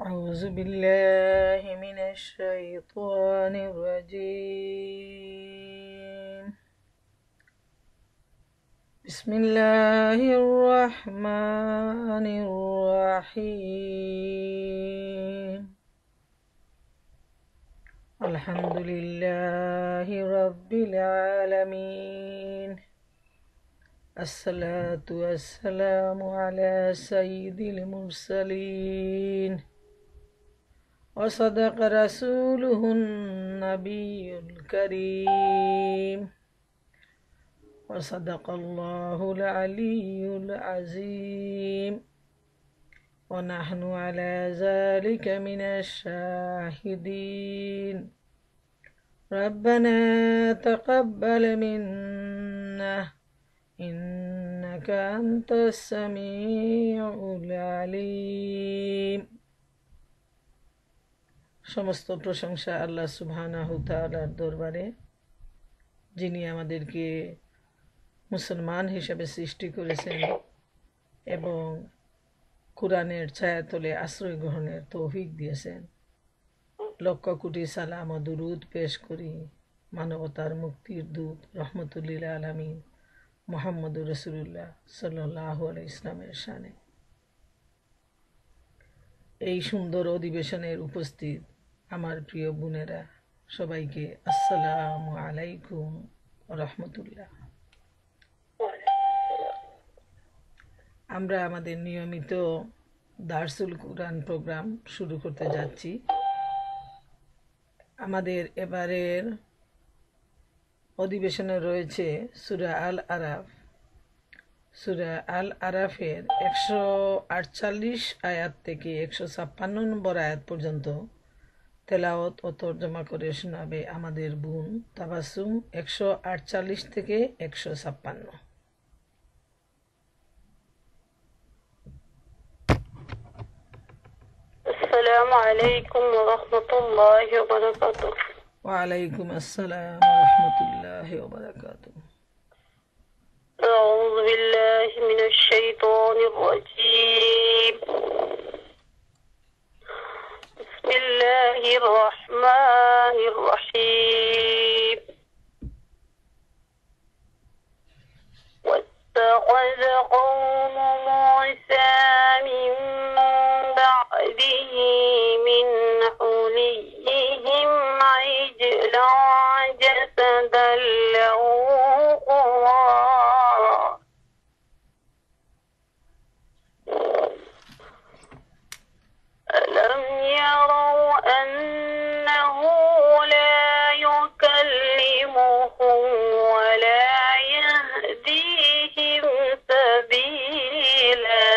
أعوذ بالله من الشيطان الرجيم. بسم الله الرحمن الرحيم. الحمد لله رب العالمين. الصلاة والسلام على سيد المرسلين وصدق رسوله النبي الكريم وصدق الله العلي العظيم ونحن على ذلك من الشاهدين. ربنا تقبل منا إنك أنت السميع العليم. সমস্ত প্রশংসা আল্লাহ সুবহানাহু তাআলার দরবারে, যিনি আমাদেরকে মুসলমান হিসেবে সৃষ্টি করেছেন এবং কুরআনের ছায়াতলে আশ্রয় গ্রহণের তৌফিক দিয়েছেন। লক্ষ কোটি সালাম ও দুরুদ পেশ করি মানবতার মুক্তির দূত রহমতুল্লিল আলামিন মুহাম্মদুর রাসূলুল্লাহ সাল্লাল্লাহু আলাইহি ইসলামের শানে। এই সুন্দর অধিবেশনের উপস্থিত আমার প্রিয় বোনেরা, সবাইকে আসসালামু আলাইকুম রহমতুল্লাহ। আমরা আমাদের নিয়মিত দারসুল কুরআন প্রোগ্রাম শুরু করতে যাচ্ছি। আমাদের এবারের অধিবেশনে রয়েছে সূরা আল আরাফ। সূরা আল আরাফের 148 আয়াত থেকে 156 নম্বর আয়াত পর্যন্ত তেলাওয়াত ও তরজমা করে শোনাবে আমাদের বোন তাবাসসুম। 148 থেকে 156। السلام عليكم ورحمة الله وبركاته. وعليكم السلام ورحمة الله وبركاته. أعوذ بالله من الشيطان الرجيم. بسم الله الرحمن الرحيم. واتخذ قوم موسى من بعده من حليهم عجلا جسدا له خوار ألم يروا أنه لا يكلمهم ولا يهديهم سبيلا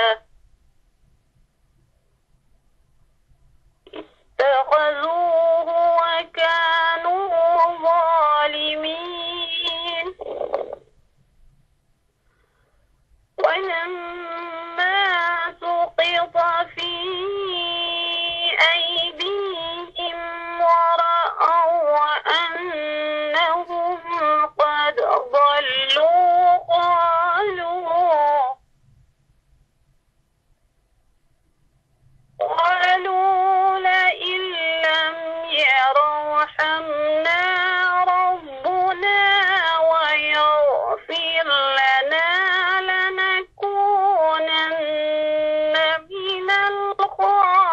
اتخذوه وكانوا ظالمين. ولما سقط في أيديهم ورأوا أنهم قد ضلوا قالوا لئن لم يرحمنا ربنا ويغفر لنا لنكونن من الخاسرين.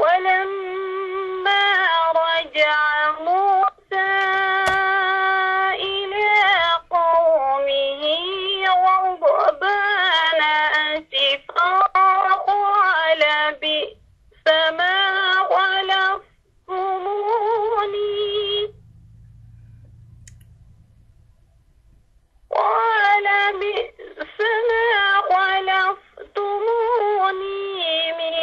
ولما رجع موسى إلى قومه غضبان أسفا قال بئس ما خلفتموني من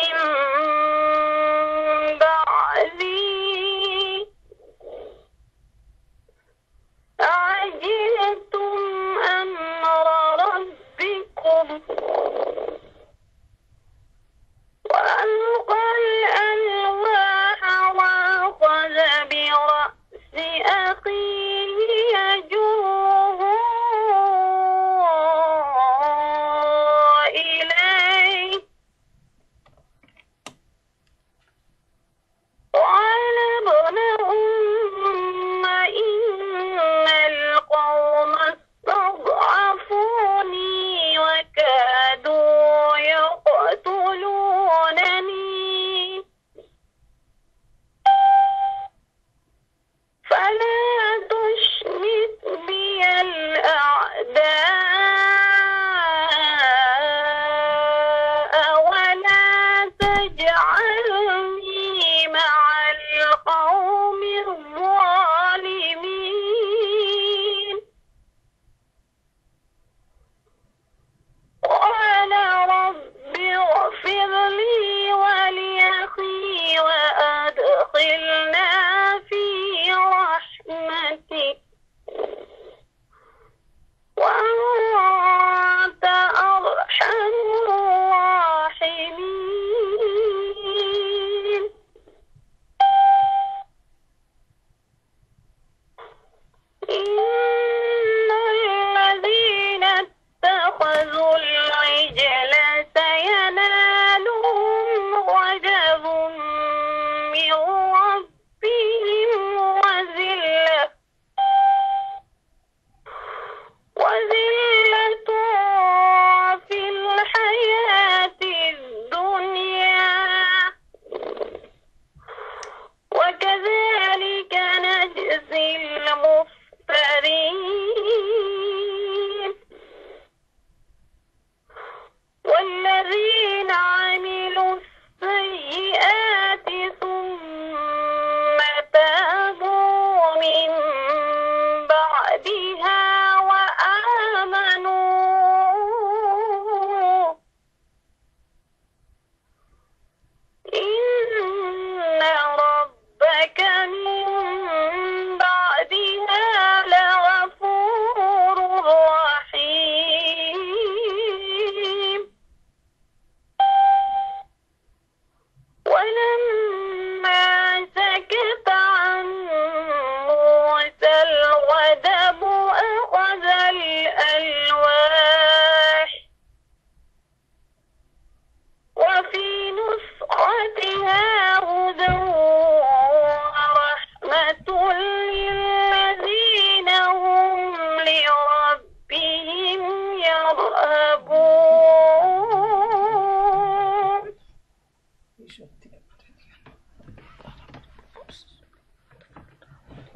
وأدخلنا في رحمتك وأنت أرحم الراحمين. إن الذين اتخذوا العجل سينالهم غضب من ربهم وذلة في الحياة الدنيا وكذلك نجزي المفترين. والذين عملوا السيئات ثم تابوا من بعدها وآمنوا إن ربك من بعدها لغفور رحيم. ولما سكت عن موسى الغضب أخذ الألواح وفي نسختها هدى ورحمة للذين هم لربهم يرهبون.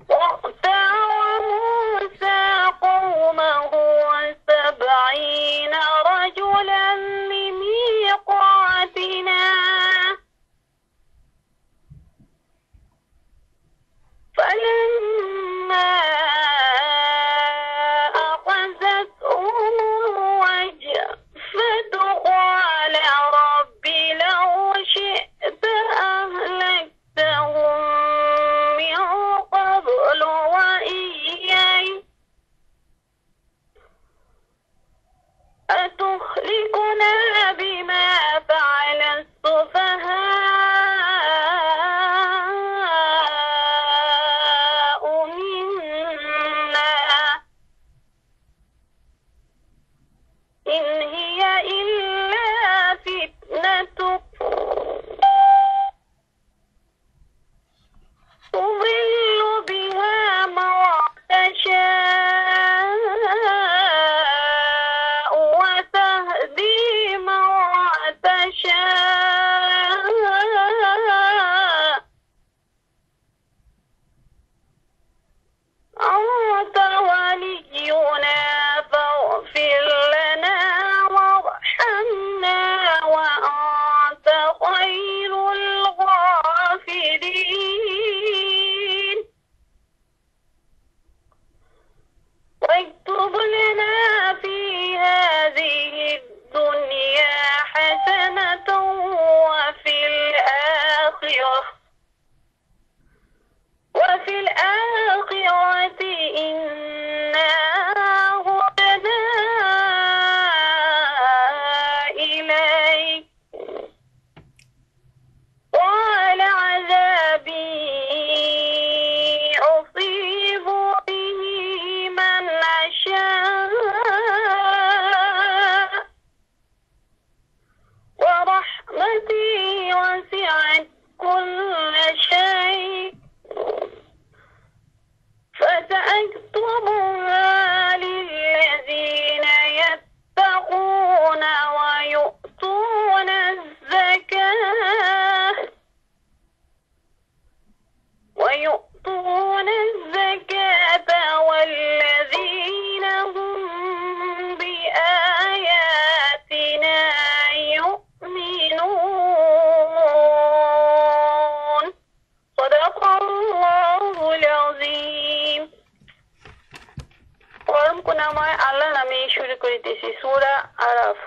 واختار موسى قومه 70 رجلا لميقاتنا فلما أخذتهم الرجفة قال رب لو شئت أهلكتهم من قبل وإياي أتهلكنا بما فعل السفهاء منا إن هي إلا فتنتك تضل بها من تشاء وتهدي من تشاء أنت ولينا فاغفر لنا وارحمنا وأنت خير الغافرين. واكتب لنا في هذه الدنيا حسنة وفي الآخرة إنا هدنا إليك قال عذابي أصيب به من أشاء ورحمتي وسعت كل شيء فسأكتبها للذين يتقون ويؤتون الزكاة والذين هم بآياتنا يؤمنون. صدق الله العظيم. পরম করুণাময় আল্লাহর নামে শুরু করিতেছি সূরা আরাফ।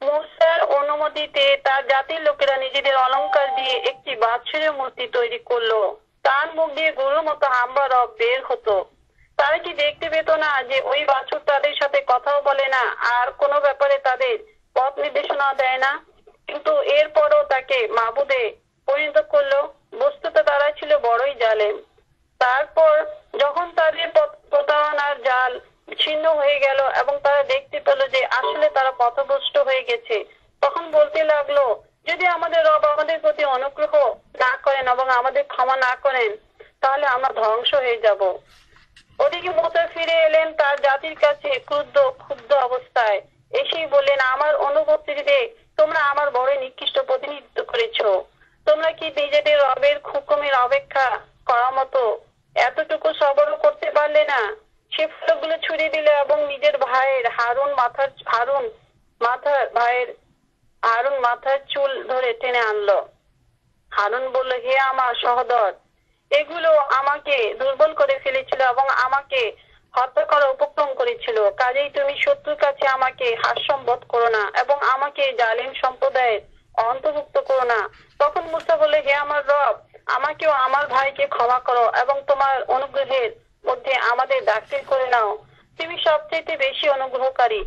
মূসার অনুমতিতে তার জাতির লোকেরা নিজেদের অলংকার দিয়ে একটি বাছুরের মূর্তি তৈরি করলো। তার মুখ দিয়ে গরুর মতো হাম্বা রব বের হতো। তারা কি দেখতে পেত না যে ওই বাছুর তাদের সাথে কথাও বলে না আর কোনো ব্যাপারে তাদের পথ নির্দেশনা দেয় না? কিন্তু এরপরও তাকে মাবুদে পরিণত করলো। বস্তুত তারা ছিল বড়ই জালেম। তারপর যখন তাদের প্রতারণার জাল ছিন্ন হয়ে গেল এবং তারা দেখতে পেল যে আসলে তারা পথভ্রষ্ট হয়ে গেছে, তখন বলতে লাগলো, যদি আমাদের রব আমাদের প্রতি অনুগ্রহ না করেন এবং আমাদের ক্ষমা না করেন তাহলে আমরা ধ্বংস হয়ে যাব। ওদিকে মুসা ফিরে এলেন তার জাতির কাছে ক্ষুব্ধ অবস্থায়। এসেই বললেন, আমার অনুপস্থিতিতে তোমরা আমার বড় নিকৃষ্ট প্রতিনিধিত্ব করেছো। তোমরা কি নিজেদের রবের হুকুমের অপেক্ষা করার মতো এতটুকু সবরও করতে পারলে না? সে ফলকগুলো ছুড়ে দিল এবং নিজের ভাইয়ের হারুন মাথার চুল ধরে টেনে আনলো। হারুন বলল, হে আমার সহোদর, এগুলো আমাকে দুর্বল করে ফেলেছিল এবং আমাকে হত্যা করার উপক্রম করেছিল। কাজেই তুমি শত্রুর কাছে আমাকে হাস্যম্বোধ করো না এবং আমাকে জালিম সম্প্রদায়ের অন্তর্ভুক্ত করো না। তখন মুসা বলল, হে আমার রব, আমাকেও আমার ভাইকে ক্ষমা করো এবং তোমার অনুগ্রহের মধ্যে আমাদের দাখিল করে নাও। তুমি সবচেয়ে বেশি অনুগ্রহকারী।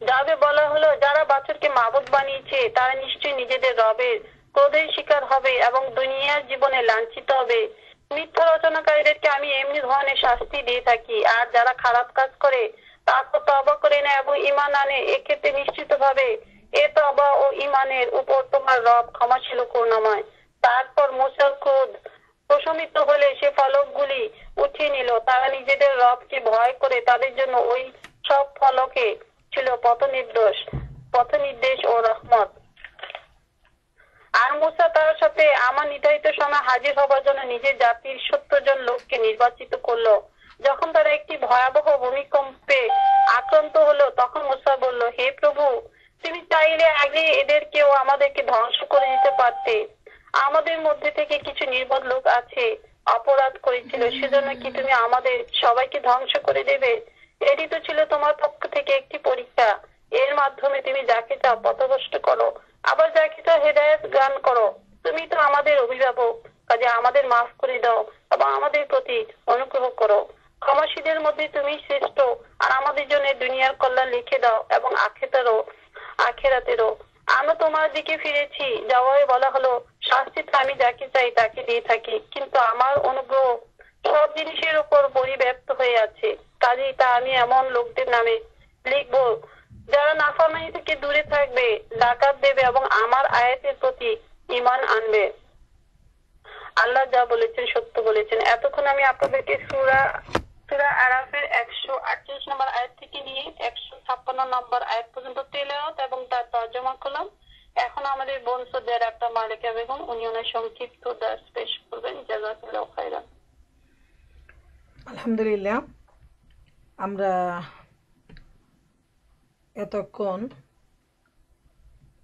যাবে বলা হলো, যারা বাছুরকে মাবুদ বানিয়েছে তারা নিশ্চয়ই নিজেদের রবের ক্রোধের শিকার হবে এবং দুনিয়ার জীবনে লাঞ্ছিত হবে। মিথ্যা রচনাকারীদেরকে আমি এমনি ধরনের শাস্তি দিয়ে থাকি, আর যারা খারাপ কাজ করে তারপর তওবা করে নেয় এবং ঈমান আনে, এক্ষেত্রে নিশ্চিতভাবে এ তওবা ও ঈমানের উপর তোমার রব ক্ষমাশীল ও করুণাময়। তারপর মূসার ক্রোধ প্রশমিত হলে সে ফলকগুলি উঠিয়ে নিল। তারা নিজেদের রবকে ভয় করে তাদের জন্য ওই সব ফলকে ছিল পথনির্দেশ ও রহমত। আর মূসা তার সাথে আমার নির্ধারিত সময় হাজির হবার জন্য নিজের জাতির 70 জন লোককে নির্বাচিত করলো। যখন তারা একটি ভয়াবহ ভূমিকম্পে আক্রান্ত হলো, তখন মূসা বলল, হে প্রভু, তুমি চাইলে আগে এদেরকেও আমাদেরকে ধ্বংস করে দিতে পারতে। আমাদের মধ্যে থেকে কিছু নির্বোধ লোক আছে, অপরাধ করেছিল, সেজন্য কি তুমি আমাদের সবাইকে ধ্বংস করে দেবে? এটি তো ছিল তোমার পক্ষ থেকে একটি পরীক্ষা। এর মাধ্যমে তুমি যাকে চাও পথভ্রষ্ট করো, আবার যাকে চাও হেদায়েত দান করো। তুমি তো আমাদের অভিভাবক, কাজে আমাদের মাফ করে দাও এবং আমাদের প্রতি অনুগ্রহ করো। ক্ষমাশীলদের মধ্যে তুমি শ্রেষ্ঠ। আর আমাদের জন্য দুনিয়ার কল্যাণ লিখে দাও এবং আখেরাতেরও। আমরা তোমার দিকে ফিরেছি। জবাবে বলা হলো, শাস্তি তো আমি যাকে চাই তাকে দিয়ে থাকি, কিন্তু আমার অনুগ্রহ সব জিনিসের উপর পরিব্যাপ্ত হয়ে আছে। কাজেই তা আমি এমন লোকদের নামে লিখবো যারা নাফরমানি থেকে দূরে থাকবে, যাকাত দেবে এবং আমার আয়াতের প্রতি ঈমান আনবে। আল্লাহ যা বলেছেন সত্য বলেছেন। এতক্ষণ আমি আপনাদেরকে সূরা আরাফের 138 নম্বর আয়াত থেকে নিয়ে 156 নম্বর আয়াত পর্যন্ত তেলাওয়াত এবং তার তরজমা করলাম। এখন আমাদের বোন সৌদি আরব মালিকা বেগম, উনি ওনার সংক্ষিপ্ত দাস পেশ করবেন। জাযাকাল্লাহু খাইরান। আলহামদুলিল্লাহ, আমরা এতক্ষণ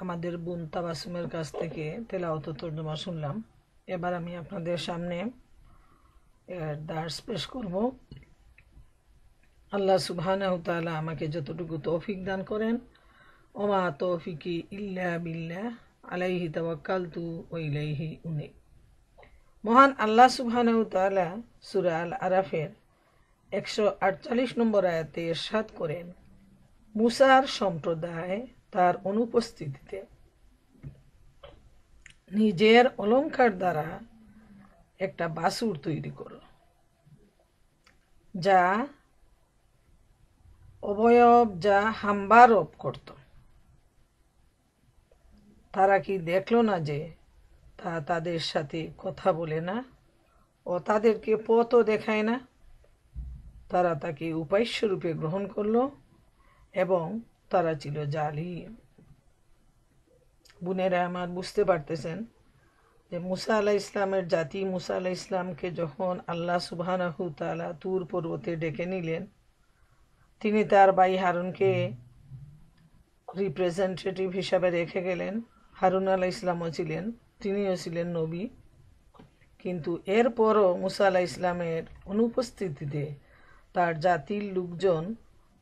আমাদের বোন তাবাসুমের কাছ থেকে তেলাওয়াত ও তরজমা শুনলাম। এবার আমি আপনাদের সামনে এর দার্স পেশ করব। আল্লাহ সুবহানাহু তাআলা আমাকে যতটুকু তৌফিক দান করেন। ওমা তৌফিকি ইল্লা বিল্লাহ, আলাইহি তাওয়াক্কালতু ওয়া ইলাইহি উনীব। মহান আল্লাহ সুবহানাহু তাআলা সূরা আল আরাফের 148 নম্বর আয়াতে ইরশাদ করেন, মুসার সম্প্রদায় তার অনুপস্থিতিতে নিজের অলংকার দ্বারা একটা বাছুর তৈরি করল, যা অবয়ব যা হাম্বারোপ করত। তারা কি দেখল না যে তা তাদের সাথে কথা বলে না ও তাদেরকে পথও দেখায় না? তারা তাকে উপাস্যরূপে গ্রহণ করল এবং তারা ছিল জালিম। বোনেরা আমার, বুঝতে পারতেছেন যে মুসা আলাইহিস ইসলামের জাতি মুসা আলাইহিস ইসলামকে যখন আল্লাহ সুবহানাহু তাআলা তুর পর্বতে ডেকে নিলেন, তিনি তার ভাই হারুনকে রিপ্রেজেন্টেটিভ হিসাবে রেখে গেলেন। হারুন আলাইহিস ইসলামও ছিলেন, তিনিও ছিলেন নবী। কিন্তু এরপরও মুসা আলাইহিস ইসলামের অনুপস্থিতিতে তার জাতির লোকজন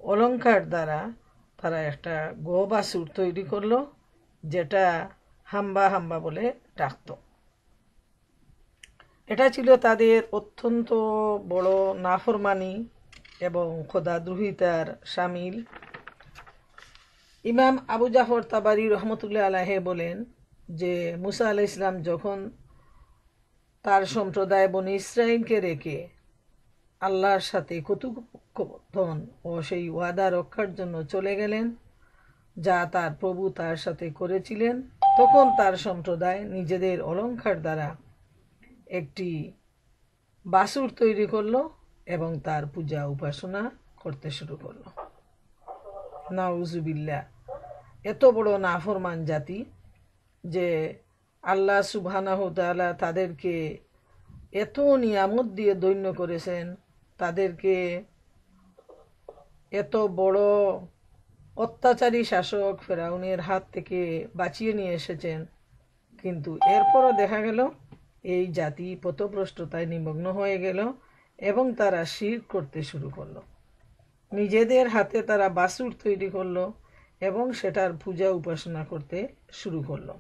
অলংকার দ্বারা তারা একটা বাছুর তৈরি করলো, যেটা হাম্বা হাম্বা বলে ডাকত। এটা ছিল তাদের অত্যন্ত বড় নাফরমানি এবং খোদাদ্রোহিতার শামিল। ইমাম আবু জাফর তাবারি রহমতুল্লাহ আলাইহি বলেন যে মুসা আলাইহিস সালাম যখন তার সম্প্রদায় বনি ইসরাইলকে রেখে আল্লাহর সাথে কথোপকথন ও সেই ওয়াদা রক্ষার জন্য চলে গেলেন যা তার প্রভু তার সাথে করেছিলেন, তখন তার সম্প্রদায় নিজেদের অলংকার দ্বারা একটি বাছুর তৈরি করলো এবং তার পূজা উপাসনা করতে শুরু করলো। নাউজুবিল্লাহ। এত বড় নাফরমান জাতি যে আল্লাহ সুবহানাহু ওয়া তাআলা তাদেরকে এত নিয়ামত দিয়ে দৈন্য করেছেন, তাদেরকে এত বড় অত্যাচারী শাসক ফেরাউনের হাত থেকে বাঁচিয়ে নিয়ে এসেছেন, কিন্তু এরপরও দেখা গেল এই জাতি পথভ্রষ্টতায় নিমগ্ন হয়ে গেল এবং তারা শিরক করতে শুরু করলো। নিজেদের হাতে তারা বাছুর তৈরি করলো এবং সেটার পূজা উপাসনা করতে শুরু করলো।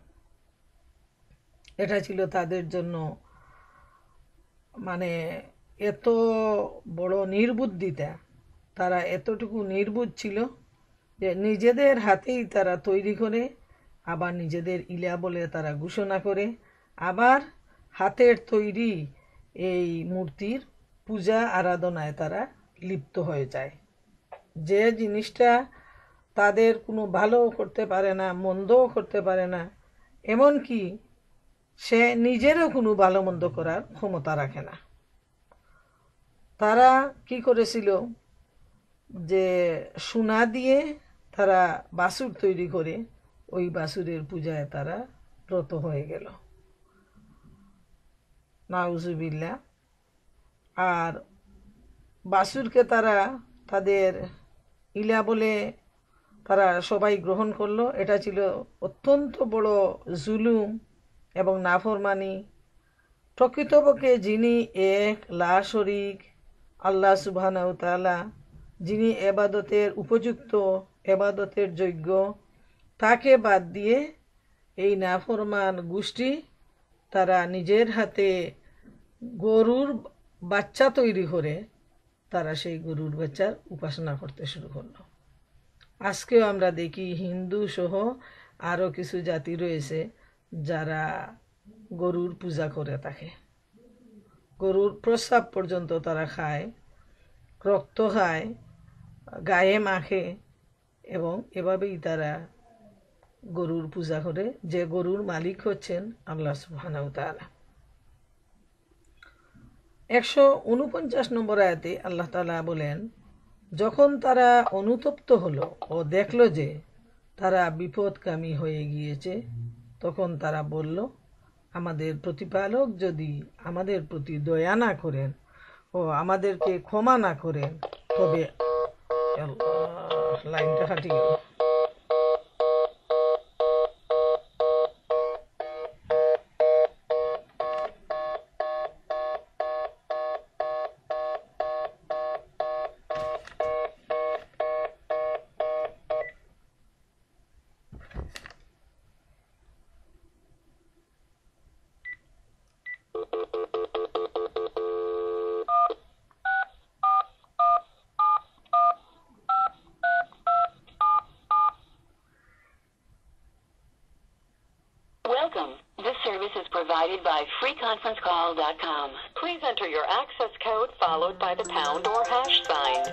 এটা ছিল তাদের জন্য মানে এত বড় নির্বুদ্ধিতা, তারা এতটুকু নির্বুদ্ধ ছিল যে নিজেদের হাতেই তারা তৈরি করে, আবার নিজেদের ইলা বলে তারা ঘোষণা করে, আবার হাতের তৈরি এই মূর্তির পূজা আরাধনায় তারা লিপ্ত হয়ে যায়। যে জিনিসটা তাদের কোনো ভালোও করতে পারে না, মন্দও করতে পারে না, এমনকি সে নিজেরও কোনো ভালো মন্দ করার ক্ষমতা রাখে না। তারা কি করেছিল যে সোনা দিয়ে তারা বাছুর তৈরি করে ওই বাছুরের পূজায় তারা ব্রত হয়ে গেল। নাউজুবিল্লাহ। আর বাছুরকে তারা তাদের ইলা বলে তারা সবাই গ্রহণ করলো। এটা ছিল অত্যন্ত বড় জুলুম এবং নাফরমানি। প্রকৃতপক্ষে যিনি এক লা শরীক আল্লাহ সুবহানাহু ওয়া তাআলা, যিনি এবাদতের উপযুক্ত, এবাদতের যোগ্য, তাকে বাদ দিয়ে এই নাফরমান গোষ্ঠী তারা নিজের হাতে গরুর বাচ্চা তৈরি করে তারা সেই গরুর বাচ্চার উপাসনা করতে শুরু করলো। আজকেও আমরা দেখি হিন্দু সহ আরও কিছু জাতি রয়েছে যারা গরুর পূজা করে থাকে। গরুর প্রস্রাব পর্যন্ত তারা খায়, রক্ত খায়, গায়ে মাখে এবং এভাবেই তারা গরুর পূজা করে, যে গরুর মালিক হচ্ছেন আল্লাহ সুবহানাহু ওয়া তাআলা। 149 নম্বর আয়াতে আল্লাহ তাআলা বলেন, যখন তারা অনুতপ্ত হলো ও দেখলো যে তারা বিপদগামী হয়ে গিয়েছে, তখন তারা বলল, আমাদের প্রতিপালক যদি আমাদের প্রতি দয়া না করেন ও আমাদেরকে ক্ষমা না করেন তবে লাইনটা ফাটি গেল। Welcome. This service is provided by freeconferencecall.com. Please enter your access code followed by the pound or hash sign.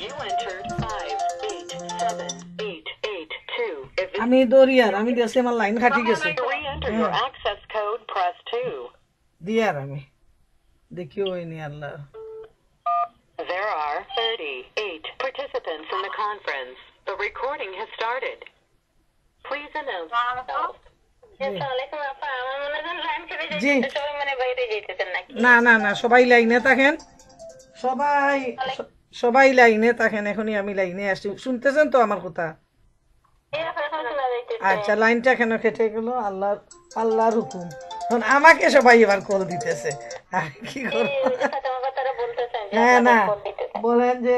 You entered 587882. আমি দরিয়ার আমি দিয়েছি, আমার লাইন কাটি গেছে। To re-enter your access code, press 2. দিয়ার আমি দেখিও হয়নি আল্লাহ। There are 38 participants in the conference. The recording has started. Please announce yourself. জি, না না না, সবাই লাইনে থাকেন, সবাই লাইনে থাকেন। এখনই আমি লাইনে আসছি, শুনতেছেন তো আমার কথা? আচ্ছা, লাইনটা কেন কেটে গেল? আল্লাহর হুকুম। আমাকে সবাই এবার কল দিতেছে, কি করবো? হ্যাঁ, না বলেন যে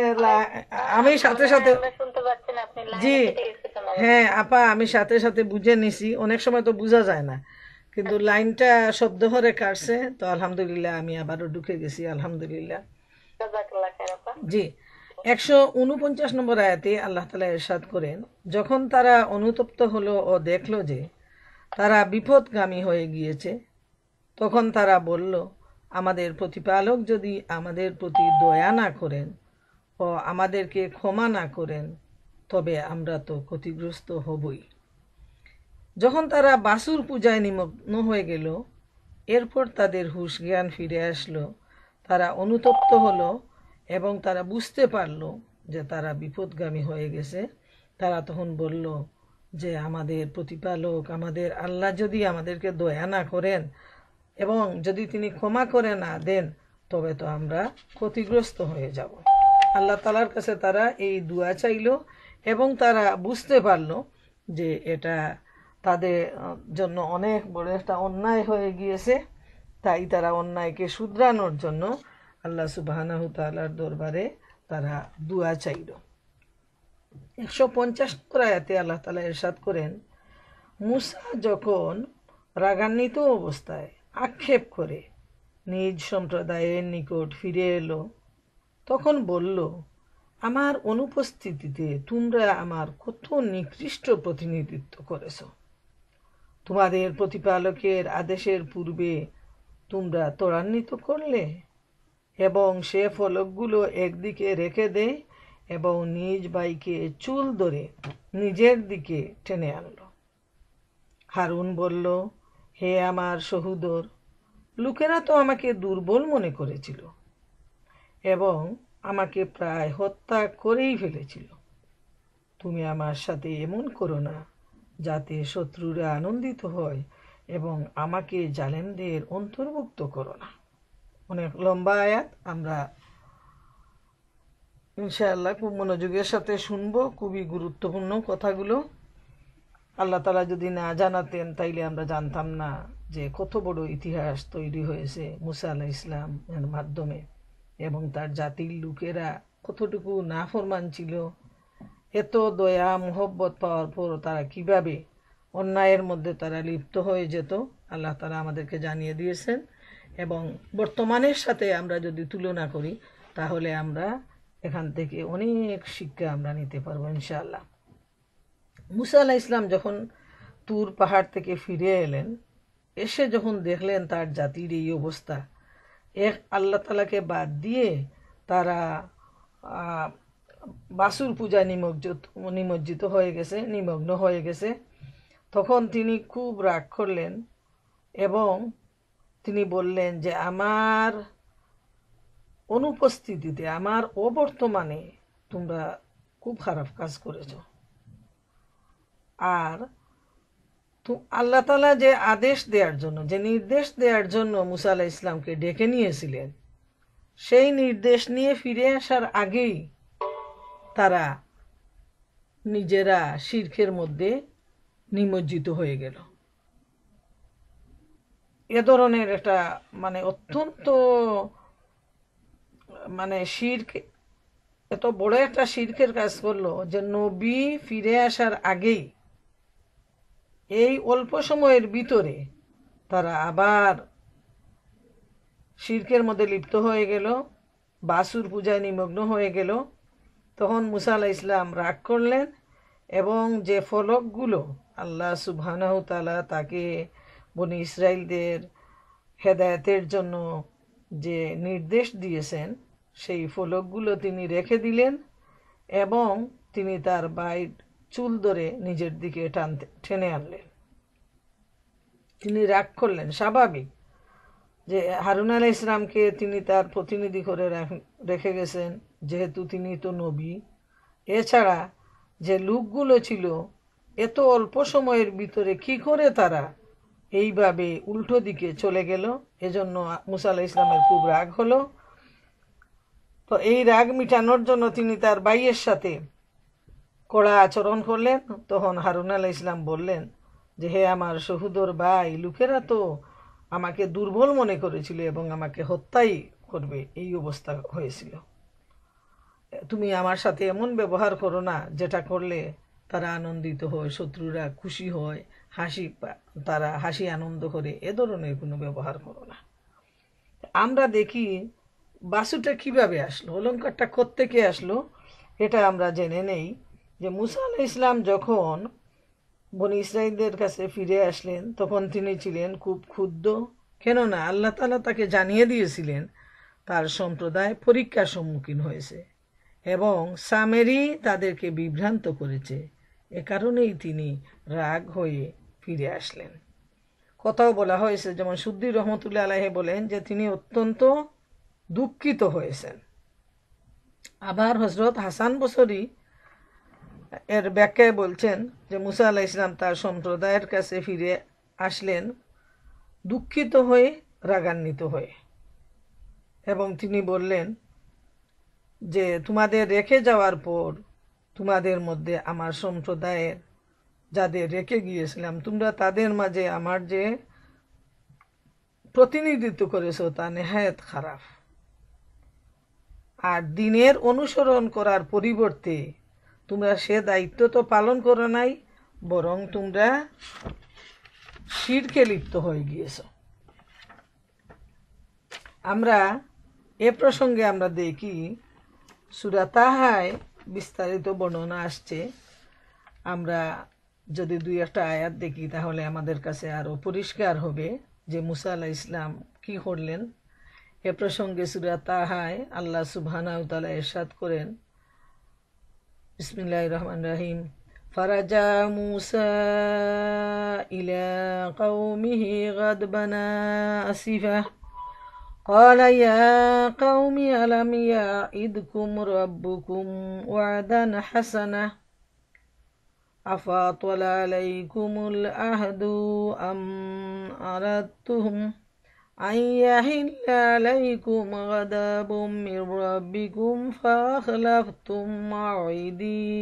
আমি সাথে সাথে আমরা শুনতে পাচ্ছি না, আপনি জি লাইনে কেটে গেছে কেন? হ্যাঁ আপা, আমি সাথে সাথে বুঝে নিছি, অনেক সময় তো বোঝা যায় না, কিন্তু লাইনটা শব্দ হরে কাটছে, তো আলহামদুলিল্লাহ আমি আবারও ঢুকে গেছি, আলহামদুলিল্লাহ। জাযাকাল্লাহ খাইর আপা। জি, 149 নম্বর আয়াতে আল্লাহ তাআলা ইরশাদ করেন, যখন তারা অনুতপ্ত হলো ও দেখলো যে তারা বিপদগামী হয়ে গিয়েছে, তখন তারা বলল, আমাদের প্রতিপালক যদি আমাদের প্রতি দয়া না করেন ও আমাদেরকে ক্ষমা না করেন, তবে আমরা তো ক্ষতিগ্রস্ত হবই। যখন তারা বাসুর পূজায় নিমগ্ন হয়ে গেল, এরপর তাদের হুঁশ জ্ঞান ফিরে আসলো, তারা অনুতপ্ত হলো এবং তারা বুঝতে পারলো যে তারা বিপদগামী হয়ে গেছে। তারা তখন বলল যে আমাদের প্রতিপালক, আমাদের আল্লাহ যদি আমাদেরকে দয়া না করেন এবং যদি তিনি ক্ষমা করে না দেন, তবে তো আমরা ক্ষতিগ্রস্ত হয়ে যাব। আল্লাহ তাআলার কাছে তারা এই দোয়া চাইলো এবং তারা বুঝতে পারলো যে এটা তাদের জন্য অনেক বড় একটা অন্যায় হয়ে গিয়েছে। তাই তারা অন্যায়কে শুধরানোর জন্য আল্লাহ সুবহানাহু তাআলার দরবারে তারা দোয়া চাইল। 150 আয়াতে আল্লাহ তাআলা ইরশাদ করেন, মুসা যখন রাগান্বিত অবস্থায় আক্ষেপ করে নিজ সম্প্রদায়ের নিকট ফিরে এলো, তখন বলল, আমার অনুপস্থিতিতে তোমরা আমার কত নিকৃষ্ট প্রতিনিধিত্ব করেছ। তোমাদের প্রতিপালকের আদেশের পূর্বে তোমরা ত্বরান্বিত করলে এবং সে ফলকগুলো একদিকে রেখে দেয় এবং নিজ ভাইকে চুল ধরে নিজের দিকে টেনে আনলো। হারুন বলল, হে আমার সহোদর, লোকেরা তো আমাকে দুর্বল মনে করেছিল এবং আমাকে প্রায় হত্যা করেই ফেলেছিল। তুমি আমার সাথে এমন করো না যাতে শত্রুরা আনন্দিত হয় এবং আমাকে জালেমদের অন্তর্ভুক্ত করো না। অনেক লম্বা আয়াত, আমরা ইনশাআল্লাহ খুব মনোযোগের সাথে শুনবো, খুবই গুরুত্বপূর্ণ কথাগুলো। আল্লাহ তাআলা যদি না জানাতেন তাইলে আমরা জানতাম না যে কত বড় ইতিহাস তৈরি হয়েছে মুসা আলাইহিস সালামের মাধ্যমে, এবং তার জাতির লোকেরা কতটুকু নাফরমান ছিল। এত দয়া মোহব্বত পাওয়ার পর তারা কিভাবে অন্যায়ের মধ্যে তারা লিপ্ত হয়ে যেত, আল্লাহ তাআলা আমাদেরকে জানিয়ে দিয়েছেন। এবং বর্তমানের সাথে আমরা যদি তুলনা করি, তাহলে আমরা এখান থেকে অনেক শিক্ষা আমরা নিতে পারবো ইনশাআল্লাহ। মুসা আলাইহিস সালাম যখন তুর পাহাড় থেকে ফিরে এলেন, এসে যখন দেখলেন তার জাতির এই অবস্থা, এক আল্লাহ তাআলাকে বাদ দিয়ে তারা বাসুর পূজায় নিমজ্জিত হয়ে গেছে, নিমগ্ন হয়ে গেছে, তখন তিনি খুব রাগ করলেন এবং তিনি বললেন যে আমার অনুপস্থিতিতে, আমার অবর্তমানে তোমরা খুব খারাপ কাজ করেছ। আর আল্লাহ তাআলা যে আদেশ দেওয়ার জন্য, যে নির্দেশ দেওয়ার জন্য মুসা আলাইহিস সালামকে ডেকে নিয়েছিলেন, সেই নির্দেশ নিয়ে ফিরে আসার আগেই তারা নিজেরা শিরকের মধ্যে নিমজ্জিত হয়ে গেল। এ ধরনের একটা অত্যন্ত শিরক, এত বড় একটা শিরকের কাজ করলো যে নবী ফিরে আসার আগেই এই অল্প সময়ের ভিতরে তারা আবার শিরকের মধ্যে লিপ্ত হয়ে গেল, বাসুর পূজায় নিমগ্ন হয়ে গেল। তখন মুসা আলাইহিস সালাম রাগ করলেন এবং যে ফলকগুলো আল্লাহ সুবহানাহু তাআলা তাকে বনি ইসরাইলদের হেদায়েতের জন্য যে নির্দেশ দিয়েছেন, সেই ফলকগুলো তিনি রেখে দিলেন এবং তিনি তার ভাইয়ের চুল ধরে নিজের দিকে টেনে আনলেন। তিনি রাগ করলেন, স্বাভাবিক যে হারুন আলাইহিস সালামকে তিনি তার প্রতিনিধি করে রেখে গেছেন, যেহেতু তিনি তো নবী। এছাড়া যে লোকগুলো ছিল, এত অল্প সময়ের ভিতরে কি করে তারা এইভাবে উল্টো দিকে চলে গেল, এজন্য মুসা আলাইহিস সালামের খুব রাগ হলো। তো এই রাগ মিটানোর জন্য তিনি তার ভাইয়ের সাথে কড়া আচরণ করলেন। তখন হারুন আলাইহিস সালাম বললেন যে, হে আমার সহোদর ভাই, লোকেরা তো আমাকে দুর্বল মনে করেছিল এবং আমাকে হত্যাই করবে, এই অবস্থা হয়েছিল। তুমি আমার সাথে এমন ব্যবহার করো না যেটা করলে তারা আনন্দিত হয়, শত্রুরা খুশি হয়, তারা হাসি আনন্দ করে, এ ধরনের কোনো ব্যবহার করো না। আমরা দেখি বাসুটা কিভাবে আসলো, অলঙ্কারটা কোত্থেকে আসলো, এটা আমরা জেনে নেই। যে মুসা আলাইহিস ইসলাম যখন বনি ইসরাইলদের কাছে ফিরে আসলেন তখন তিনি ছিলেন খুব ক্ষুব্ধ। কেননা আল্লাহ তাআলা তাকে জানিয়ে দিয়েছিলেন তার সম্প্রদায় পরীক্ষার সম্মুখীন হয়েছে এবং সামেরি তাদেরকে বিভ্রান্ত করেছে। এ কারণেই তিনি রাগ হয়ে ফিরে আসলেন। কথাও বলা হয়েছে, যেমন সুদ্দি রহমতুল্লাহ আলাইহি বলেন যে তিনি অত্যন্ত দুঃখিত হয়েছেন। আবার হযরত হাসান বসরি এর ব্যাখ্যায় বলছেন যে মুসা আলাইহিস সালাম তার সম্প্রদায়ের কাছে ফিরে আসলেন দুঃখিত হয়ে, রাগান্বিত হয়ে, এবং তিনি বললেন যে তোমাদের রেখে যাওয়ার পর তোমাদের মধ্যে আমার সম্প্রদায়ের যাদের রেখে গিয়েছিলাম তোমরা তাদের মাঝে আমার যে প্রতিনিধিত্ব করেছো তা নেহায়েত খারাপ। আর দিনের অনুসরণ করার পরিবর্তে তোমরা সে দায়িত্ব তো পালন করো নাই, বরং তোমরা শিরকে লিপ্ত হয়ে গিয়েছো। আমরা এ প্রসঙ্গে আমরা দেখি সূরা তাহায় বিস্তারিত বর্ণনা আসছে। আমরা যদি দুই একটা আয়াত দেখি তাহলে আমাদের কাছে আরো পরিষ্কার হবে যে মুসা আলাইহিস সালাম কি করলেন। এ প্রসঙ্গে সূরা তাহায় আল্লাহ সুবহানাহু ওয়া তাআলা ইরশাদ করেন, বিসমিল্লাহির রহমানির রহিম, ফারাজা মুসা ইলা কওমিহি গাদবানা আসিফা قال يا قوم ألم يعدكم ربكم وعدا حسنا أفطال عليكم العهد أم أردتم أن يحل عليكم غضب من ربكم فأخلفتم موعدي।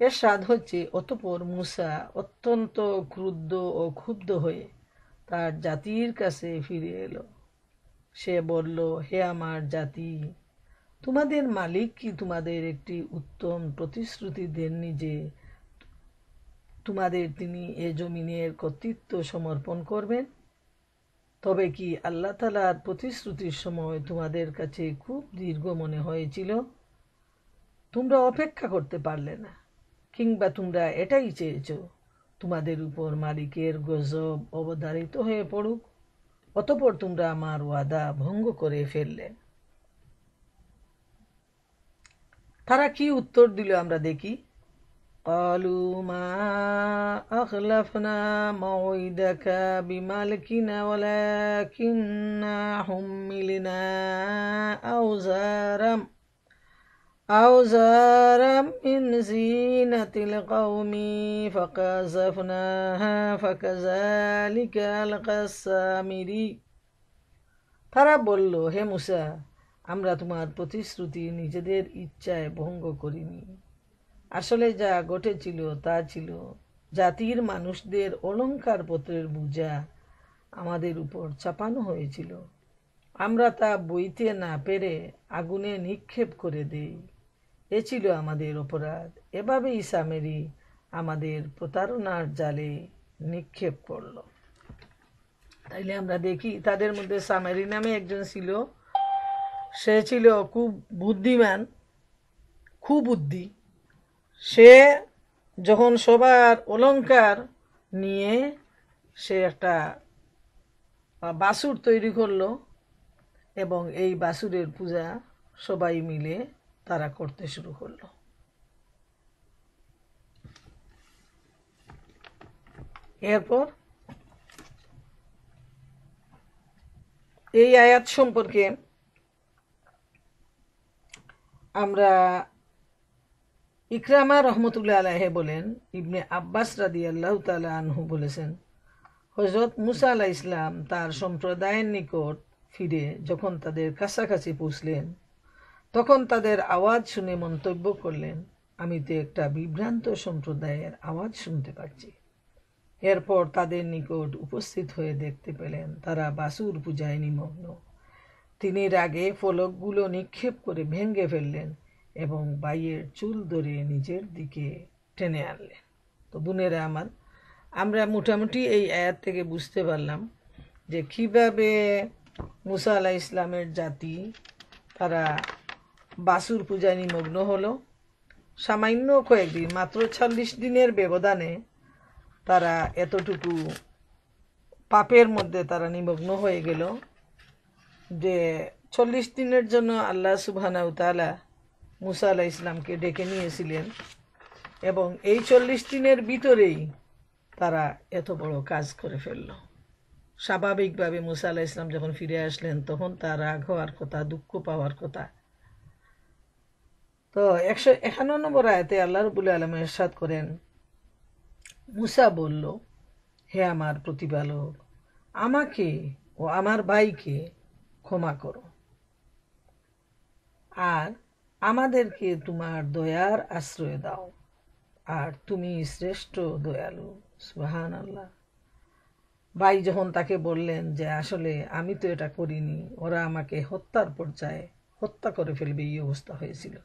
এর স্বাদ হচ্ছে, অতঃপর মুসা অত্যন্ত ক্রুদ্ধ ও ক্ষুব্ধ হয়ে তার জাতির কাছে ফিরে এলো। সে বলল, হে আমার জাতি, তোমাদের মালিক কি তোমাদের একটি উত্তম প্রতিশ্রুতি দেননি যে তোমাদের তিনি এ জমিনের কর্তৃত্ব সমর্পণ করবেন? তবে কি আল্লাহ তাআলার প্রতিশ্রুতির সময় তোমাদের কাছে খুব দীর্ঘ মনে হয়েছিল? তোমরা অপেক্ষা করতে পারলে না, কিংবা তোমরা এটাই চেয়েছো তোমাদের উপর মালিকের গজব অবধারিত হয়ে পড়ুক, অতঃপর তোমরা আমার ওয়াদা ভঙ্গ করে ফেললে। তারা কি উত্তর দিল আমরা দেখি। ক্বালু মা আখলাফনা মাওইদাকা বিমালকিনা ওয়ালাকিন্না হুমিলনা أوزارا من زينة القوم فقذفناها فكذلك ألقى السامري। তারা বলল, হে মুসা, আমরা তোমার প্রতিশ্রুতি নিজেদের ইচ্ছায় ভঙ্গ করিনি। আসলে যা ঘটেছিল তা ছিল জাতির মানুষদের অলংকার পত্রের বোঝা আমাদের উপর চাপানো হয়েছিল। আমরা তা বইতে না পেরে আগুনে নিক্ষেপ করে দেই। এ ছিল আমাদের অপরাধ। এভাবেই সামেরি আমাদের প্রতারণার জালে নিক্ষেপ করল। তাইলে আমরা দেখি তাদের মধ্যে সামেরি নামে একজন ছিল। সে ছিল খুব বুদ্ধিমান, খুব বুদ্ধি। সে যখন সবার অলংকার নিয়ে সে একটা বাছুর তৈরি করলো এবং এই বাছুরের পূজা সবাই মিলে তারা করতে শুরু করলো। এরপর এই আয়াত সম্পর্কে আমরা ইকরামা রহমতুল্লাহ আলাইহি বলেন, ইবনে আব্বাস রাদিয়াল্লাহু তাআলা আনহু বলেছেন, হযরত মুসা আলাইহিস সালাম তার সম্প্রদায়ের নিকট ফিরে যখন তাদের কাছাকাছি পৌঁছলেন তখন তাদের আওয়াজ শুনে মন্তব্য করলেন, আমি তো একটা বিভ্রান্ত সম্প্রদায়ের আওয়াজ শুনতে পাচ্ছি। এরপর তাদের নিকট উপস্থিত হয়ে দেখতে পেলেন তারা বাছুর পূজায় নিমগ্ন। তিনি রাগে ফলকগুলো নিক্ষেপ করে ভেঙে ফেললেন এবং বাইয়ের চুল ধরে নিজের দিকে টেনে আনলেন। তো বোনেরা আমার, আমরা মোটামুটি এই আয়াত থেকে বুঝতে পারলাম যে কিভাবে মুসা আলাইহিস সালামের জাতি তারা বাছুর পূজায় নিমগ্ন হলো। সামান্য কয়েকদিন, মাত্র 40 দিনের ব্যবধানে তারা এতটুকু পাপের মধ্যে তারা নিমগ্ন হয়ে গেল যে 40 দিনের জন্য আল্লাহ সুবহানাহু তাআলা মুসা আলাইহিস সালামকে ডেকে নিয়েছিলেন এবং এই 40 দিনের ভিতরেই তারা এত বড় কাজ করে ফেলল। স্বাভাবিকভাবে মুসা আলাইহিস সালাম যখন ফিরে আসলেন তখন তার রাগ হওয়ার কথা, দুঃখ পাওয়ার কথা। তো 151 নম্বর আয়াতে আল্লাহ রাব্বুল আলামিন ইরশাদ করেন, মুসা বলল, হে আমার প্রতিপালক, আমাকে ও আমার ভাইকে ক্ষমা করো আর আমাদেরকে তোমার দয়ার আশ্রয় দাও, আর তুমি শ্রেষ্ঠ দয়ালু। সুবহানাল্লাহ। ভাই যখন তাকে বললেন যে আসলে আমি তো এটা করিনি, ওরা আমাকে হত্যার পর্যায়ে হত্যা করে ফেলবে, এই অবস্থা হয়েছিল।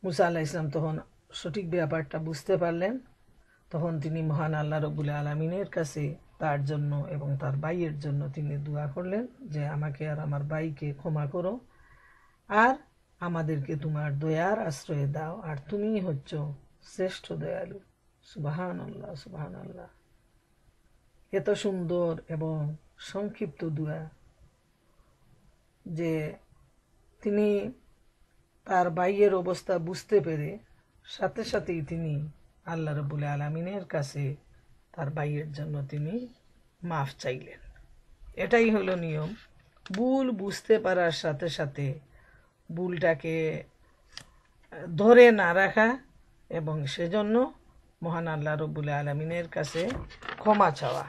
মুসা আলাইহিস সালাম তখন সঠিক ব্যাপারটা বুঝতে পারলেন। তখন তিনি মহান আল্লাহ রাব্বুল আলামিনের কাছে তার জন্য এবং তার ভাইয়ের জন্য তিনি দোয়া করলেন যে আমাকে আর আমার ভাইকে ক্ষমা করো আর আমাদেরকে তোমার দয়ার আশ্রয় দাও, আর তুমি হচ্ছ শ্রেষ্ঠ দয়ালু। সুবহানাল্লাহ, সুবহানাল্লাহ। এত সুন্দর এবং সংক্ষিপ্ত দোয়া যে তিনি তার ভাইয়ের অবস্থা বুঝতে পেরে সাথে সাথেই তিনি আল্লাহ রাব্বুল আলামিনের কাছে তার ভাইয়ের জন্য তিনি মাফ চাইলেন। এটাই হলো নিয়ম। ভুল বুঝতে পারার সাথে সাথে ভুলটাকে ধরে না রাখা এবং সেজন্য মহান আল্লাহ রাব্বুল আলামিনের কাছে ক্ষমা চাওয়া।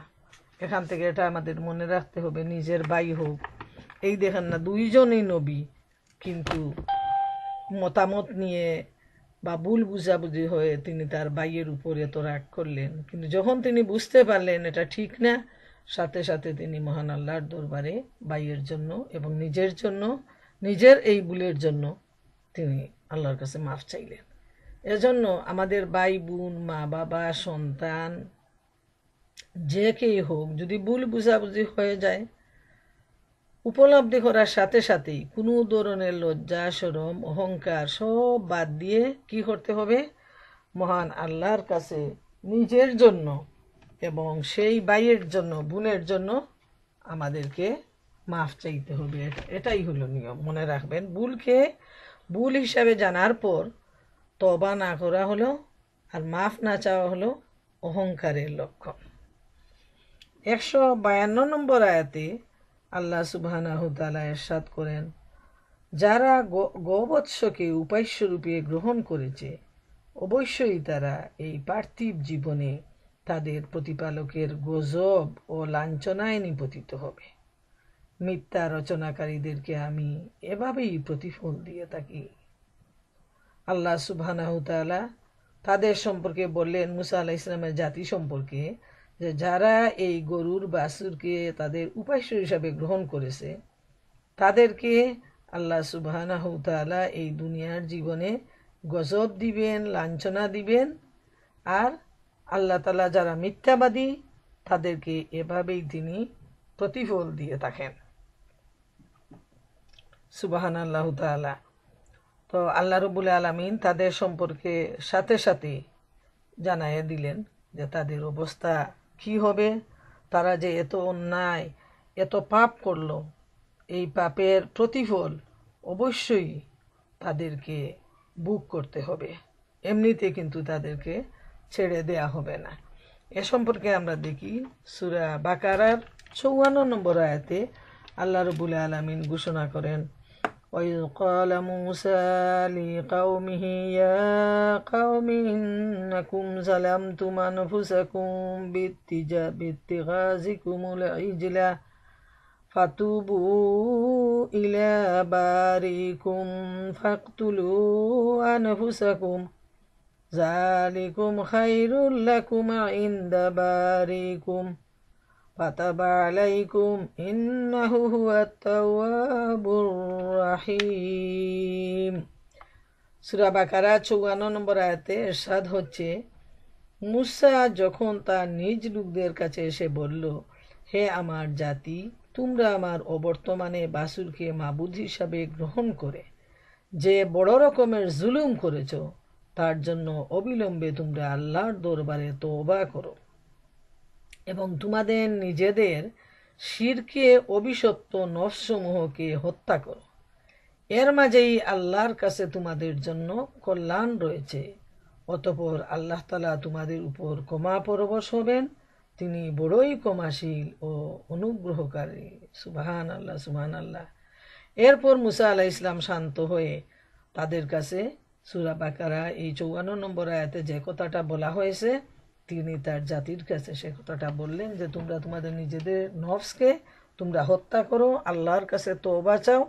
এখান থেকে এটা আমাদের মনে রাখতে হবে, নিজের ভাই হোক, এই দেখেন না দুইজনই নবী, কিন্তু মতামত নিয়ে বা ভুল বুঝাবুঝি হয়ে তিনি তার ভাইয়ের উপর এত রাগ করলেন, কিন্তু যখন তিনি বুঝতে পারলেন এটা ঠিক না, সাথে সাথে তিনি মহান আল্লাহর দরবারে ভাইয়ের জন্য এবং নিজের জন্য, নিজের এই ভুলের জন্য তিনি আল্লাহর কাছে মাফ চাইলেন। এজন্য আমাদের ভাই বোন, মা বাবা, সন্তান, যে কেই হোক, যদি ভুল বুঝাবুঝি হয়ে যায়, উপলব্ধি করার সাথে সাথেই কোনো ধরনের লজ্জা, শরম, অহংকার সব বাদ দিয়ে কি করতে হবে? মহান আল্লাহর কাছে নিজের জন্য এবং সেই ভাইয়ের জন্য, বোনের জন্য আমাদেরকে মাফ চাইতে হবে। এটাই হলো নিয়ম। মনে রাখবেন, ভুলকে ভুল হিসাবে জানার পর তওবা না করা হলো আর মাফ না চাওয়া হলো অহংকারের লক্ষণ। 152 নম্বর আয়াতে আল্লাহ সুবহানাহু তাআলা ইরশাদ করেন, যারা গোবৎসকে উপাস্যরূপে গ্রহণ করেছে অবশ্যই তারা এই পার্থিব জীবনে তাদের প্রতিপালকের গজব ও লাঞ্ছনায় নিপতিত হবে। মিথ্যা রচনাকারীদেরকে আমি এভাবেই প্রতিফল দিয়ে থাকি। আল্লাহ সুবহানাহু তাআলা তাদের সম্পর্কে বললেন, মুসা আলাইহিস সালামের জাতি সম্পর্কে, যে যারা এই গরুর বাছুরকে তাদের উপাস্য হিসাবে গ্রহণ করেছে তাদেরকে আল্লাহ সুবহানাহু তাআলা এই দুনিয়ার জীবনে গজব দিবেন, লাঞ্ছনা দিবেন, আর আল্লাহ তাআলা যারা মিথ্যাবাদী তাদেরকে এভাবেই তিনি প্রতিফল দিয়ে থাকেন। সুবহানাল্লাহু তাআলা। তো আল্লাহ রাব্বুল আলামিন তাদের সম্পর্কে সাথে সাথে জানাইয়া দিলেন যে তাদের অবস্থা কি হবে। তারা যে এত অন্যায়, এত পাপ করলো, এই পাপের প্রতিফল অবশ্যই তাদেরকে ভোগ করতে হবে, এমনিতে কিন্তু তাদেরকে ছেড়ে দেয়া হবে না। এ সম্পর্কে আমরা দেখি সূরা বাকারার 54 নম্বর আয়াতে আল্লাহ রাব্বুল আলামিন ঘোষণা করেন, وَإِذْ قَالَ مُوسَى لِقَوْمِهِ يَا قَوْمِ إِنَّكُمْ ظَلَمْتُمْ أَنفُسَكُمْ بِاتِّخَاذِكُمُ الْعِجْلَ فَتُوبُوا إِلَى بَارِئِكُمْ فَاقْتُلُوا أَنفُسَكُمْ ذَلِكُمْ خَيْرٌ لَكُمْ عِندَ بَارِئِكُمْ ফাতাবা আলাইকুম ইন্নাহু হুয়াত তাওয়াবুর রাহিম। সূরা বাকারা ৫৪ নম্বর আয়াতে ইরশাদ হচ্ছে, মূসা যখন তার নিজ লোকদের কাছে এসে বলল, হে আমার জাতি, তোমরা আমার অবর্তমানে বাসুরকে মাবুদ হিসাবে গ্রহণ করে যে বড় রকমের জুলুম করেছ, তার জন্য অবিলম্বে তোমরা আল্লাহর দরবারে তওবা করো এবং তোমাদের নিজেদের শিরকে অভিশপ্ত নফসমূহকে হত্যা করো। এর মাঝেই আল্লাহর কাছে তোমাদের জন্য কল্যাণ রয়েছে। অতঃপর আল্লাহ তাআলা তোমাদের উপর ক্ষমা পরবশ হবেন, তিনি বড়ই ক্ষমাশীল ও অনুগ্রহকারী। সুবহানাল্লাহ, সুবহানাল্লাহ। এরপর মুসা আলাইহিস সালাম শান্ত হয়ে তাদের কাছে সূরা বাকারা এই ৫৪ নম্বর আয়াতে যে কথাটা বলা হয়েছে, তিনি তার জাতির কাছে সে কথাটা বললেন যে তোমরা তোমাদের নিজেদের নফসকে তোমরা হত্যা করো, আল্লাহর কাছে তওবা চাও,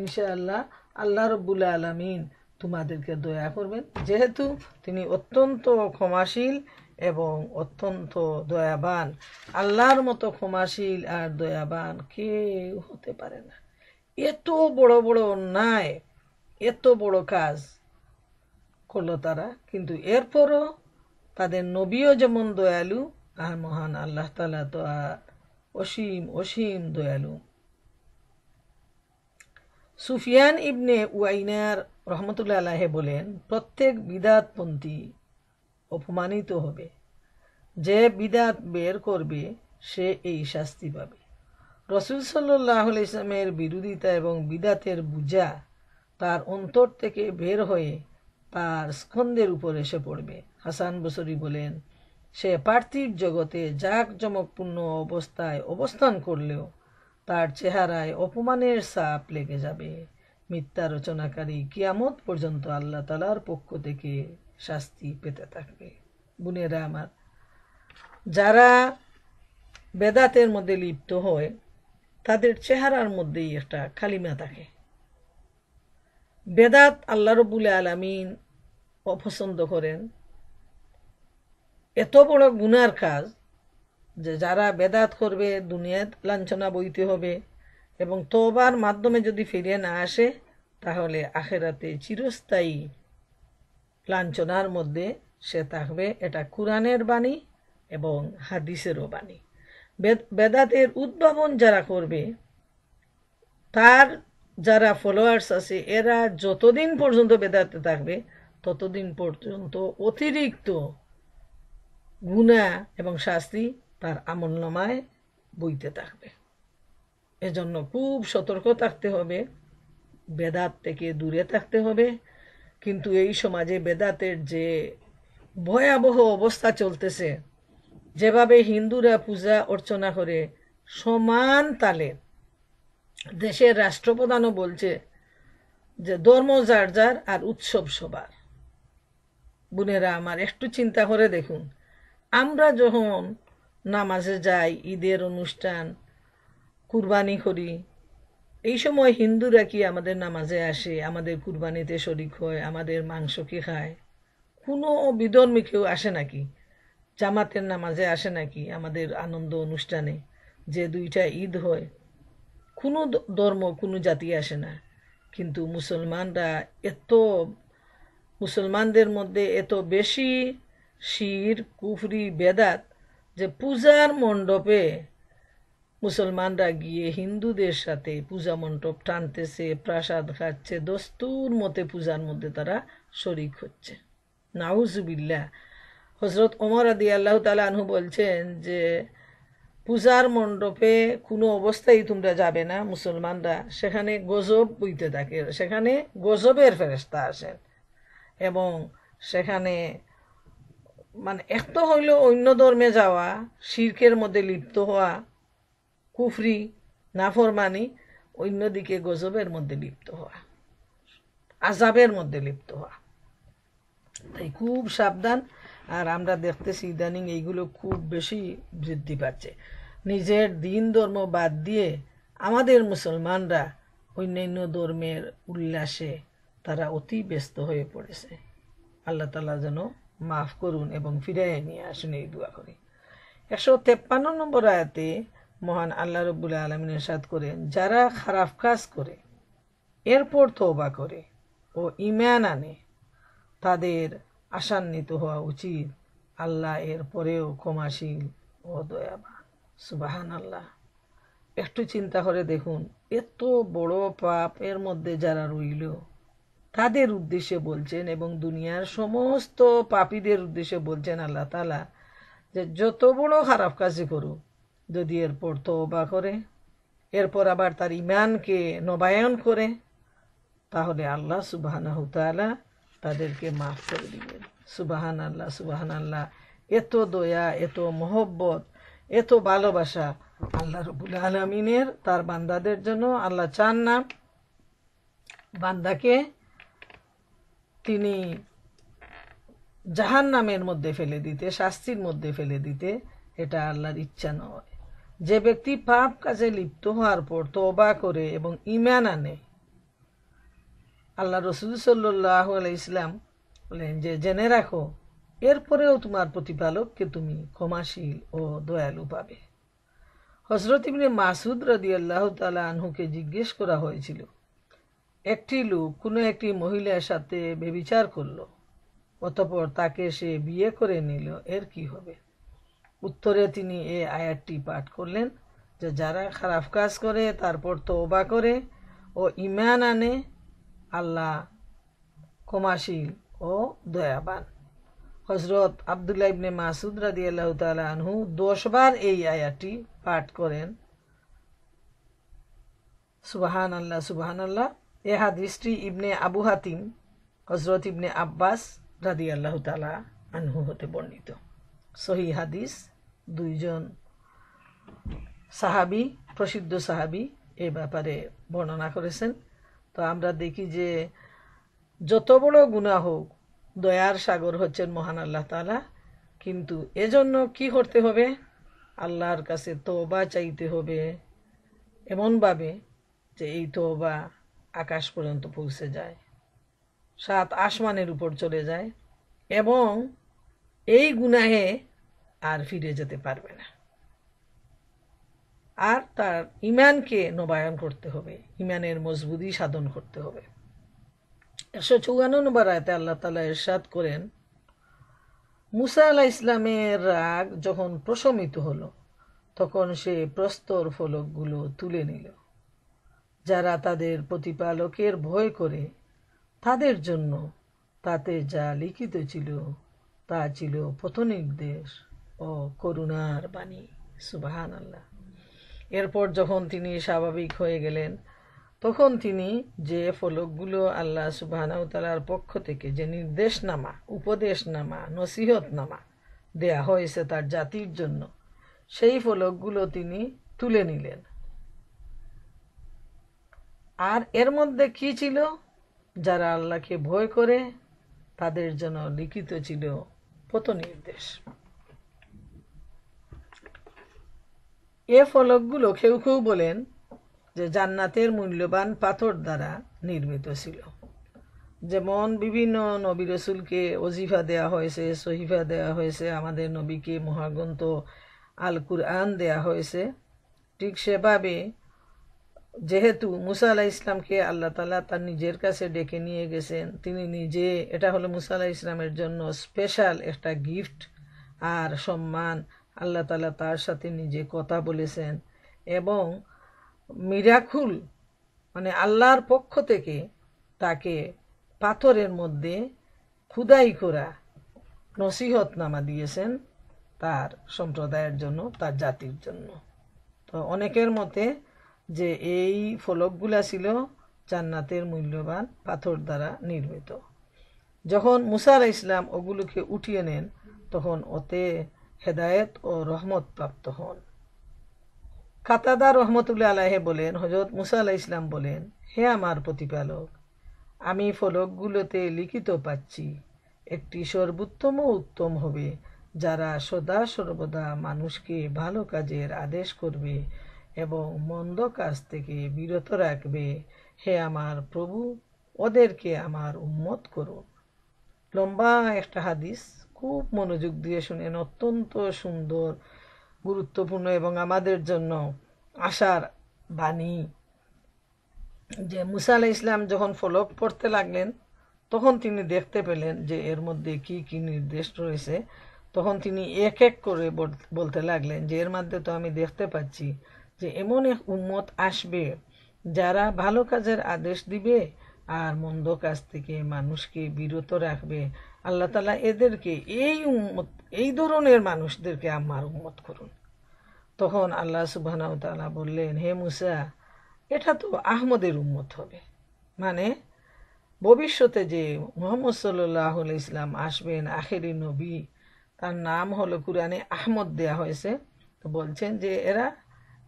ইনশাআল্লাহ আল্লাহ রব্বুল আলামিন তোমাদেরকে দয়া করবেন, যেহেতু তিনি অত্যন্ত ক্ষমাশীল এবং অত্যন্ত দয়াবান। আল্লাহর মতো ক্ষমাশীল আর দয়াবান কেউ হতে পারে না। এত বড় বড় অন্যায়, এত বড় কাজ করলো তারা, কিন্তু এরপরও তাদের নবীও যেমন দয়ালু, আর মহান আল্লাহ তাআলা তো আর অসীম অসীম দয়ালু। সুফিয়ান ইবনে উয়াইনার রহমতুল্লাহ আলাইহি বলেন, প্রত্যেক বিদাতপন্থী অপমানিত হবে, যে বিদাত বের করবে সে এই শাস্তি পাবে। রাসূল সাল্লাল্লাহু আলাইহি ওয়াসাল্লামের বিরোধিতা এবং বিদাতের বোঝা তার অন্তর থেকে বের হয়ে তার স্কন্ধের উপর এসে পড়বে। হাসান বসরি বলেন, সে পার্থিব জগতে জাঁকজমকপূর্ণ অবস্থায় অবস্থান করলেও তার চেহারায় অপমানের ছাপ লেগে যাবে। মিথ্যা রচনাকারী কিয়ামত পর্যন্ত আল্লাহ তাআলার পক্ষ থেকে শাস্তি পেতে থাকবে। বোনেরা আমার, যারা বেদাতের মধ্যে লিপ্ত হয় তাদের চেহারার মধ্যেই একটা কালিমা থাকে। বেদাত আল্লাহ রব্বুল আলামিন অপছন্দ করেন। এত বড় গুনার কাজ যে যারা বেদাত করবে দুনিয়াত লাঞ্ছনা বইতে হবে, এবং তওবার মাধ্যমে যদি ফিরে না আসে তাহলে আখিরাতে চিরস্থায়ী লাঞ্ছনার মধ্যে সে থাকবে। এটা কুরআনের বাণী এবং হাদিসেরও বাণী। বেদাতের উদ্ভাবন যারা করবে, তার যারা ফলোয়ার্স আছে, এরা যতদিন পর্যন্ত বেদাতে থাকবে ততদিন পর্যন্ত অতিরিক্ত গুনাহ এবং শাস্তি তার আমলনামায় বইতে থাকবে। এজন্য খুব সতর্ক থাকতে হবে, বেদাত থেকে দূরে থাকতে হবে। কিন্তু এই সমাজে বেদাতের যে ভয়াবহ অবস্থা চলতেছে, যেভাবে হিন্দুরা পূজা অর্চনা করে সমান তালে, দেশের রাষ্ট্রপ্রধানও বলছে যে ধর্ম যার যার আর উৎসব সবার। বোনেরা আমার, একটু চিন্তা করে দেখুন, আমরা যখন নামাজে যাই, ঈদের অনুষ্ঠান, কুরবানি করি, এই সময় হিন্দুরা কি আমাদের নামাজে আসে, আমাদের কুরবানিতে শরিক হয়, আমাদের মাংস কি খায়? কোনো বিধর্মী কেউ আসে নাকি? জামাতের নামাজে আসে নাকি? আমাদের আনন্দ অনুষ্ঠানে যে দুইটা ঈদ হয়, কোনো ধর্ম কোনো জাতি আসে না। কিন্তু মুসলমানদের মধ্যে এত বেশি শির, কুফরি, বেদাত যে পূজার মণ্ডপে মুসলমানরা গিয়ে হিন্দুদের সাথে পূজা মণ্ডপ টানতেছে, প্রসাদ খাচ্ছে, দস্তুর মতে পূজার মধ্যে তারা শরিক হচ্ছে। নাউজুবিল্লাহ। হযরত ওমর রাদিয়াল্লাহু তাআলা আনহু বলছেন যে পূজার মণ্ডপে কোনো অবস্থায় তোমরা যাবে না মুসলমানরা, সেখানে গজব বইতে থাকে, সেখানে গজবের ফেরেশতা আসেন, এবং সেখানে মানে এক তো হইল অন্য ধর্মে যাওয়া, শিরকের মধ্যে লিপ্ত হওয়া, কুফরি নাফরমানি, অন্যদিকে গজবের মধ্যে লিপ্ত হওয়া, আযাবের মধ্যে লিপ্ত হওয়া। তাই খুব সাবধান। আর আমরা দেখতেছি ইদানিং এইগুলো খুব বেশি বৃদ্ধি পাচ্ছে। নিজের দিন ধর্ম বাদ দিয়ে আমাদের মুসলমানরা অন্যান্য ধর্মের উল্লাসে তারা অতি ব্যস্ত হয়ে পড়েছে। আল্লাহ তাআলা যেন মাফ করুন এবং ফিরিয়ে নিয়ে আসুন, এই দোয়া করি। 153 নম্বর আয়াতে মহান আল্লাহ রাব্বুল আলামিন ইরশাদ করেন, যারা খারাপ কাজ করে এরপর তওবা করে ও ঈমান আনে তাদের আশান্বিত হওয়া উচিত আল্লাহ এর পরেও ক্ষমাশীল ও দয়াবান। সুবহানাল্লাহ। একটু চিন্তা করে দেখুন, এত বড় পাপ এর মধ্যে যারা রইল তাদের উদ্দেশ্যে বলছেন এবং দুনিয়ার সমস্ত পাপীদের উদ্দেশ্যে বলছেন আল্লাহ তাআলা যে যত বড় খারাপ কাজই করুক, যদি এরপর তওবা করে এরপর আবার তার ঈমানকে নবায়ন করে তাহলে আল্লাহ সুবহানাহু তাআলা তাদেরকে মাফ করে দিবেন। সুবহানাল্লাহ, সুবহানাল্লাহ। এত দয়া, এত মহব্বত, এত ভালোবাসা আল্লাহ রাব্বুল আলামিনের তার বান্দাদের জন্য। আল্লাহ চান না বান্দাকে তিনি জাহান্নামের মধ্যে ফেলে দিতে, শাস্তির মধ্যে ফেলে দিতে, এটা আল্লাহর ইচ্ছা নয়। যে ব্যক্তি পাপ কাজে লিপ্ত হওয়ার পর তওবা করে এবং ঈমান আনে, আল্লাহ রাসূল সাল্লাল্লাহু আলাইহি সাল্লাম বলেন যে জেনে রাখো এরপরেও তোমার প্রতিপালককে তুমি ক্ষমাশীল ও দয়ালু পাবে। হযরত ইবনে মাসউদ রাদিয়াল্লাহু তাআলা আনহুকে জিজ্ঞেস করা হয়েছিল, একটি লোক কোনো একটি মহিলার সাথে ব্যভিচার করলো, অতঃপর তাকে সে বিয়ে করে নিল, এর কি হবে? উত্তরে তিনি এই আয়াতটি পাঠ করলেন যে যারা খারাপ কাজ করে তারপর তওবা করে ও ঈমান আনে আল্লাহ ক্ষমাশীল ও দয়াবান। হযরত আব্দুল্লাহ ইবনে মাসউদ রাদিয়াল্লাহু তাআলা আনহু 10 বার এই আয়াতটি পাঠ করেন। সুবহানাল্লাহ, সুবহানাল্লাহ। এই হাদিসটি ইবনে আবু হাতিম হযরত ইবনে আব্বাস রাদিয়াল্লাহু তাআলা আনহু হতে বর্ণিত। সহিহ হাদিস। দুইজন সাহাবী, প্রসিদ্ধ সাহাবী এই ব্যাপারে বর্ণনা করেছেন। তো আমরা দেখি যে যত বড় গুনাহ হোক দয়ার সাগর হচ্ছেন মহান আল্লাহ তাআলা, কিন্তু এজন্য কি করতে হবে? আল্লাহর কাছে তওবা চাইতে হবে এমনভাবে যে এই তওবা আকাশ পর্যন্ত পৌঁছে যায়, 7 আসমানের উপর চলে যায় এবং এই গুনাহে আর ফিরে যেতে পারবে না। আর তার ঈমানকে নবায়ন করতে হবে, ঈমানের মজবুতি সাধন করতে হবে। 154 নম্বর আয়াতে আল্লাহ তাআলা ইরশাদ করেন, মুসা আলাইহিস সালামের রাগ যখন প্রশমিত হলো তখন সে প্রস্তর ফলকগুলো তুলে নিল। যারা তাদের প্রতিপালকের ভয় করে তাদের জন্য তাতে যা লিখিত ছিল তা ছিল পথনির্দেশ ও করুণার বাণী। সুবহানাল্লাহ। এরপর যখন তিনি স্বাভাবিক হয়ে গেলেন তখন তিনি যে ফলকগুলো আল্লাহ সুবহানাহু তাআলার পক্ষ থেকে যে নির্দেশনামা, উপদেশনামা, নসিহতনামা দেয়া হয়েছে তার জাতির জন্য, সেই ফলকগুলো তিনি তুলে নিলেন। আর এর মধ্যে কি ছিল? যারা আল্লাহকে ভয় করে তাদের জন্য লিখিত ছিল পথনির্দেশ। এ ফলকগুলো কেউ কেউ বলেন যে জান্নাতের মূল্যবান পাথর দ্বারা নির্মিত ছিল। যেমন বিভিন্ন নবী রাসূলকে ওজিফা দেয়া হয়েছে, সহিফা দেয়া হয়েছে, আমাদের নবীকে মহাগ্রন্থ আল কুরআন দেয়া হয়েছে, ঠিক সেভাবে যেহেতু মুসা আলাইহিস সালামকে আল্লাহ তাআলা তার নিজের কাছে ডেকে নিয়ে গেছেন, তিনি নিজে, এটা হলো মুসা আলাইহিস সালামের জন্য স্পেশাল একটা গিফট আর সম্মান। আল্লাহ তাআলা তার সাথে নিজে কথা বলেছেন এবং মিরাকুল মানে আল্লাহর পক্ষ থেকে তাকে পাথরের মধ্যে খোদাই করা নসিহতনামা দিয়েছেন তার সম্প্রদায়ের জন্য, তার জাতির জন্য। তো অনেকের মতে যে এই ফলকগুলা ছিল জান্নাতের মূল্যবান পাথর দ্বারা নির্মিত। যখন মুসা আলাইহিস সালাম ওগুলোকে উঠিয়ে নেন তখন ওতে হেদায়েত ও রহমত প্রাপ্ত হন। কাতাদা রহমতুল্লাহ আলাইহি বলেন, হযরত মুসা আলাইহিস সালাম বলেন, হে আমার প্রতিপালক, আমি ফলকগুলোতে লিখিত পাচ্ছি একটি সর্বোত্তম উত্তম হবে যারা সদা সর্বদা মানুষকে ভালো কাজের আদেশ করবে এবং মন্দ কাজ থেকে বিরত রাখবে। হে আমার প্রভু, ওদেরকে আমার উম্মত করুন। লম্বা একটা হাদিস, খুব মনোযোগ দিয়ে শুনেন, অত্যন্ত সুন্দর গুরুত্বপূর্ণ এবং আমাদের জন্য আশার বাণী যে মুসা আলাইহিস সালাম যখন ফলক পড়তে লাগলেন তখন তিনি দেখতে পেলেন যে এর মধ্যে কি কি নির্দেশ রয়েছে। তখন তিনি এক এক করে বলতে লাগলেন যে এর মধ্যে তো আমি দেখতে পাচ্ছি যে এমন এক উম্মত আসবে যারা ভালো কাজের আদেশ দিবে আর মন্দ কাজ থেকে মানুষকে বিরত রাখবে। আল্লাহ তাআলা এদেরকে এই ধরনের মানুষদেরকে আমার উম্মত করুন। তখন আল্লাহ সুবহানাহু ওয়া তাআলা বললেন, হে মুসা, এটা তো আহমদের উম্মত হবে, মানে ভবিষ্যতে যে মুহাম্মদ সাল্লাল্লাহু আলাইহি সাল্লাম আসবেন আখেরি নবী, তার নাম হলো কুরআনে আহমদ দেয়া হয়েছে। তো বলছেন যে এরা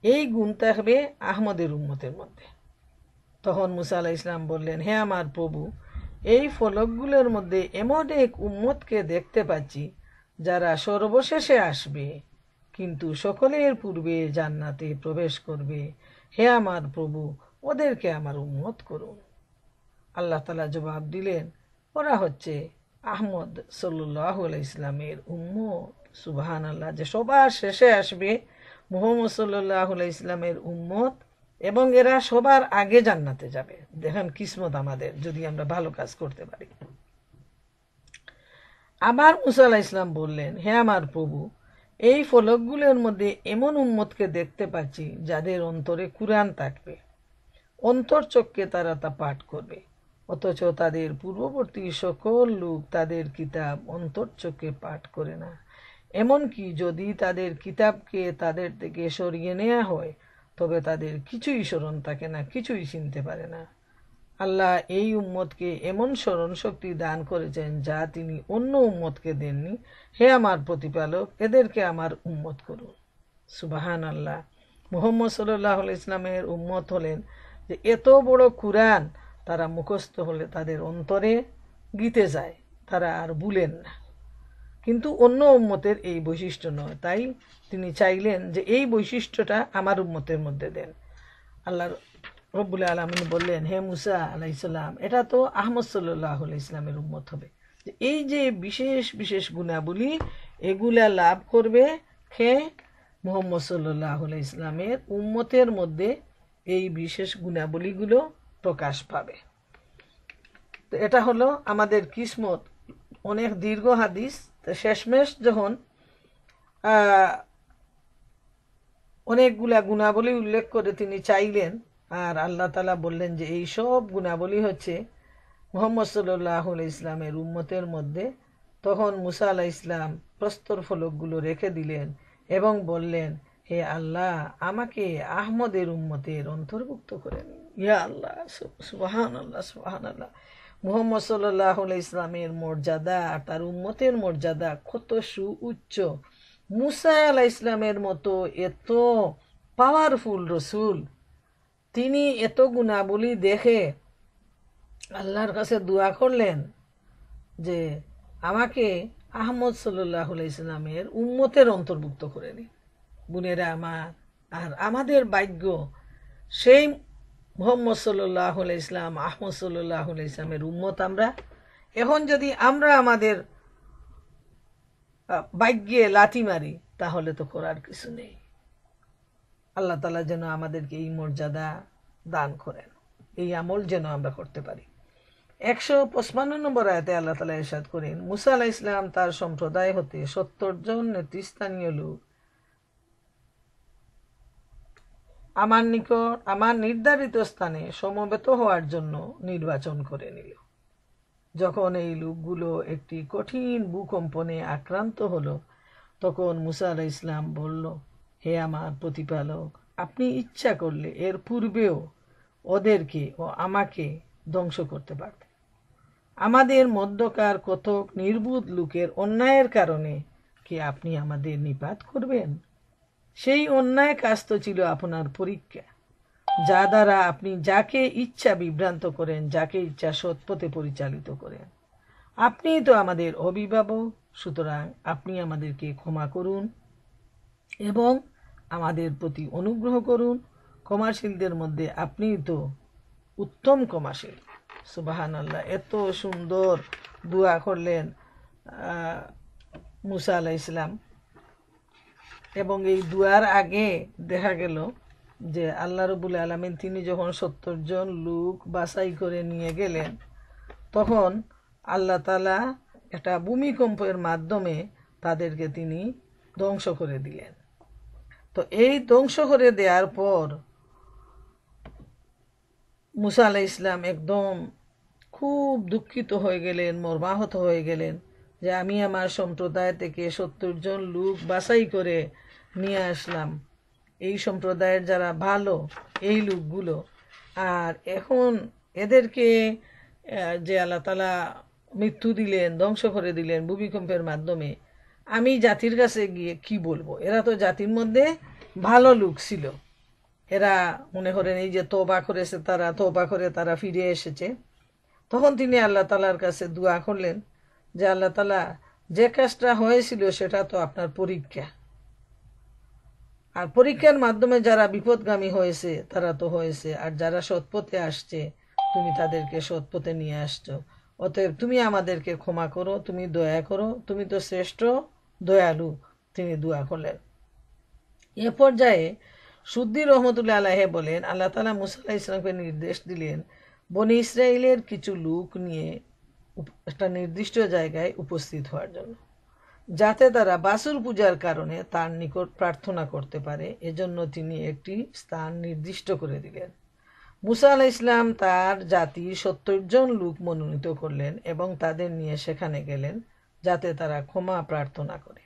এই গুণ থাকবে আহমদের উম্মতের মধ্যে। তখন মুসা আলাইহিস সালাম বললেন, হে আমার প্রভু, এই ফলকগুলোর মধ্যে এমন এক উম্মতকে দেখতে পাচ্ছি যারা সর্বশেষে আসবে কিন্তু সকলের পূর্বে জান্নাতে প্রবেশ করবে। হে আমার প্রভু, ওদেরকে আমার উম্মত করুন। আল্লাহ তাআলা জবাব দিলেন, ওরা হচ্ছে আহমদ সাল্লাল্লাহু আলাইহি সাল্লামের উম্মত। সুবহানাল্লাহ, যে সবার শেষে আসবে মুহাম্মদ সাল্লাল্লাহু আলাইহি সাল্লামের উম্মত এবং এরা সবার আগে জান্নাতে যাবে। দেখেন কিসমত আমাদের, যদি আমরা ভালো কাজ করতে পারি। আবার মুসা আলাইহিস সালাম বললেন, হে আমার প্রভু, এই ফলকগুলোর মধ্যে এমন উম্মতকে দেখতে পাচ্ছি যাদের অন্তরে কুরআন থাকবে, অন্তরচক্ষে তারা তা পাঠ করবে, অথচ তাদের পূর্ববর্তী সকল লোক তাদের কিতাব অন্তরচক্ষে পাঠ করে না। এমনকি যদি তাদের কিতাবকে তাদের থেকে সরিয়ে নেওয়া হয় তবে তাদের কিছুই স্মরণ থাকে না, কিছুই চিনতে পারে না। আল্লাহ এই উম্মতকে এমন স্মরণ শক্তি দান করেছেন যা তিনি অন্য উম্মতকে দেননি। হে আমার প্রতিপালক, এদেরকে আমার উম্মত করুন। সুবহানাল্লাহ, মুহাম্মদ সাল্লাল্লাহু আলাইহি সাল্লামের উম্মত হলেন যে এত বড় কুরআন তারা মুখস্থ হলে তাদের অন্তরে গীতে যায়, তারা আর ভুলেন না। কিন্তু অন্য উম্মতের এই বৈশিষ্ট্য নয়, তাই তিনি চাইলেন যে এই বৈশিষ্ট্যটা আমার উম্মতের মধ্যে দেন। আল্লাহ রব্বুল আলামিন বললেন, হে মুসা আলাইহিস সালাম, এটা তো আহমদ সাল্লাল্লাহু আলাইহি সাল্লামের উম্মত হবে। এই যে বিশেষ বিশেষ গুণাবলী এগুলা লাভ করবে কে? মুহাম্মদ সাল্লাল্লাহু আলাইহি সাল্লামের উম্মতের মধ্যে এই বিশেষ গুণাবলীগুলো প্রকাশ পাবে। তো এটা হলো আমাদের কিসমত। অনেক দীর্ঘ হাদিস, তো শেষমেশ যখন অনেকগুলা গুণাবলী উল্লেখ করে তিনি চাইলেন, আর আল্লাহ তাআলা বললেন যে এই সব গুণাবলী হচ্ছে মুহাম্মদ সাল্লাল্লাহু আলাইহি সাল্লামের উম্মতের মধ্যে। তখন মুসা আলাইহিস সালাম প্রস্তর ফলকগুলো রেখে দিলেন এবং বললেন, হে আল্লাহ, আমাকে আহমদের উম্মতের অন্তর্ভুক্ত করেন। ইয়া আল্লাহ, সুবহানাল্লাহ, সুবহানাল্লাহ। মুহাম্মদ সাল্লাল্লাহু আলাইহি সাল্লামের মর্যাদা আর তার উম্মতের মর্যাদা কত সুউচ্চ। মুসা আলাইহিস সালামের মতো এত পাওয়ারফুল রসুল, তিনি এত গুণাবলী দেখে আল্লাহর কাছে দোয়া করলেন যে আমাকে আহমদ সাল্লাল্লাহু আলাইহি সাল্লামের উম্মতের অন্তর্ভুক্ত করে নিন। বোনেরা আমার, আর আমাদের ভাগ্য সেই মুহাম্মদ সাল্লাল্লাহু আলাইহি সাল্লাম আহমদ সাল্লাল্লাহু আলাইহি সাল্লামের উম্মত আমরা। এখন যদি আমরা আমাদের ভাগ্যে লাথি মারি তাহলে তো করার কিছু নেই। আল্লাহ তাআলা যেন আমাদেরকে এই মর্যাদা দান করেন, এই আমল যেন আমরা করতে পারি। 155 নম্বর আয়াতে আল্লাহ তাআলা ইরশাদ করেন, মুসা আলাইহিস সালাম তার সম্প্রদায় হতে 70 জন নেতৃস্থানীয় লোক আমার নিকট আমার নির্ধারিত স্থানে সমবেত হওয়ার জন্য নির্বাচন করে নিল। যখন এই লোকগুলো একটি কঠিন ভূকম্পনে আক্রান্ত হলো তখন মুসা আলাইহিস সালাম বলল, হে আমার প্রতিপালক, আপনি ইচ্ছা করলে এর পূর্বেও ওদেরকে ও আমাকে ধ্বংস করতে পারতেন। আমাদের মধ্যকার কতক নির্বুধ লোকের অন্যায়ের কারণে কি আপনি আমাদের নিপাত করবেন? সেই অন্যায় কাজ তো ছিল আপনার পরীক্ষা, যা দ্বারা আপনি যাকে ইচ্ছা বিভ্রান্ত করেন, যাকে ইচ্ছা সৎপথে পরিচালিত করেন। আপনি তো আমাদের অভিভাবক, সুতরাং আপনি আমাদেরকে ক্ষমা করুন এবং আমাদের প্রতি অনুগ্রহ করুন। ক্ষমাশীলদের মধ্যে আপনি তো উত্তম ক্ষমাশীল। সুবহানাল্লাহ, এত সুন্দর দোয়া করলেন মুসা আলাইহিস সালাম। এবং এই দুয়ার আগে দেখা গেল যে আল্লাহ রাব্বুল আলামিন তিনি যখন 70 জন লোক বাছাই করে নিয়ে গেলেন, তখন আল্লাহ তাআলা একটা ভূমিকম্পের মাধ্যমে তাদেরকে তিনি ধ্বংস করে দিলেন। তো এই ধ্বংস করে দেওয়ার পর মুসা আলাইহিস সালাম একদম খুব দুঃখিত হয়ে গেলেন, মর্মাহত হয়ে গেলেন যে আমি আমার সম্প্রদায় থেকে 70 জন লোক বাছাই করে নিয়ে আসলাম, এই সম্প্রদায়ের যারা ভালো এই লোকগুলো, আর এখন এদেরকে যে আল্লাহ তাআলা মৃত্যু দিলেন, ধ্বংস করে দিলেন ভূমিকম্পের মাধ্যমে, আমি জাতির কাছে গিয়ে কি বলবো? এরা তো জাতির মধ্যে ভালো লোক ছিল, এরা মনে করেন এই যে তওবা করেছে, তারা তওবা করে তারা ফিরে এসেছে। তখন তিনি আল্লাহ তাআলার কাছে দোয়া করলেন যে আল্লাহ তাআলা, যে কাজটা হয়েছিল সেটা তো আপনার পরীক্ষা, আর পরীক্ষার মাধ্যমে যারা বিপদগামী হয়েছে তারা তো হয়েছে, আর যারা সৎপথে আসছে তুমি তাদেরকে সৎপথে নিয়ে আসছো, অতএব তুমি আমাদেরকে ক্ষমা করো, তুমি দয়া করো, তুমি তো শ্রেষ্ঠ দয়ালু। তিনি দোয়া করলেন। এ পর্যায়ে সুদ্দি রহমতুল্লাহ আলাইহি বলেন, আল্লাহ তাআলা মুসা আলাইহিস সালামকে নির্দেশ দিলেন বনি ইসরাইলের কিছু লোক নিয়ে একটা নির্দিষ্ট জায়গায় উপস্থিত হওয়ার জন্য, যাতে তারা বাছুর পূজার কারণে তার নিকট প্রার্থনা করতে পারে। এজন্য তিনি একটি স্থান নির্দিষ্ট করে দিলেন। মুসা আলাইহিস সালাম তার জাতি 70 জন লোক মনোনীত করলেন এবং তাদের নিয়ে সেখানে গেলেন যাতে তারা ক্ষমা প্রার্থনা করে।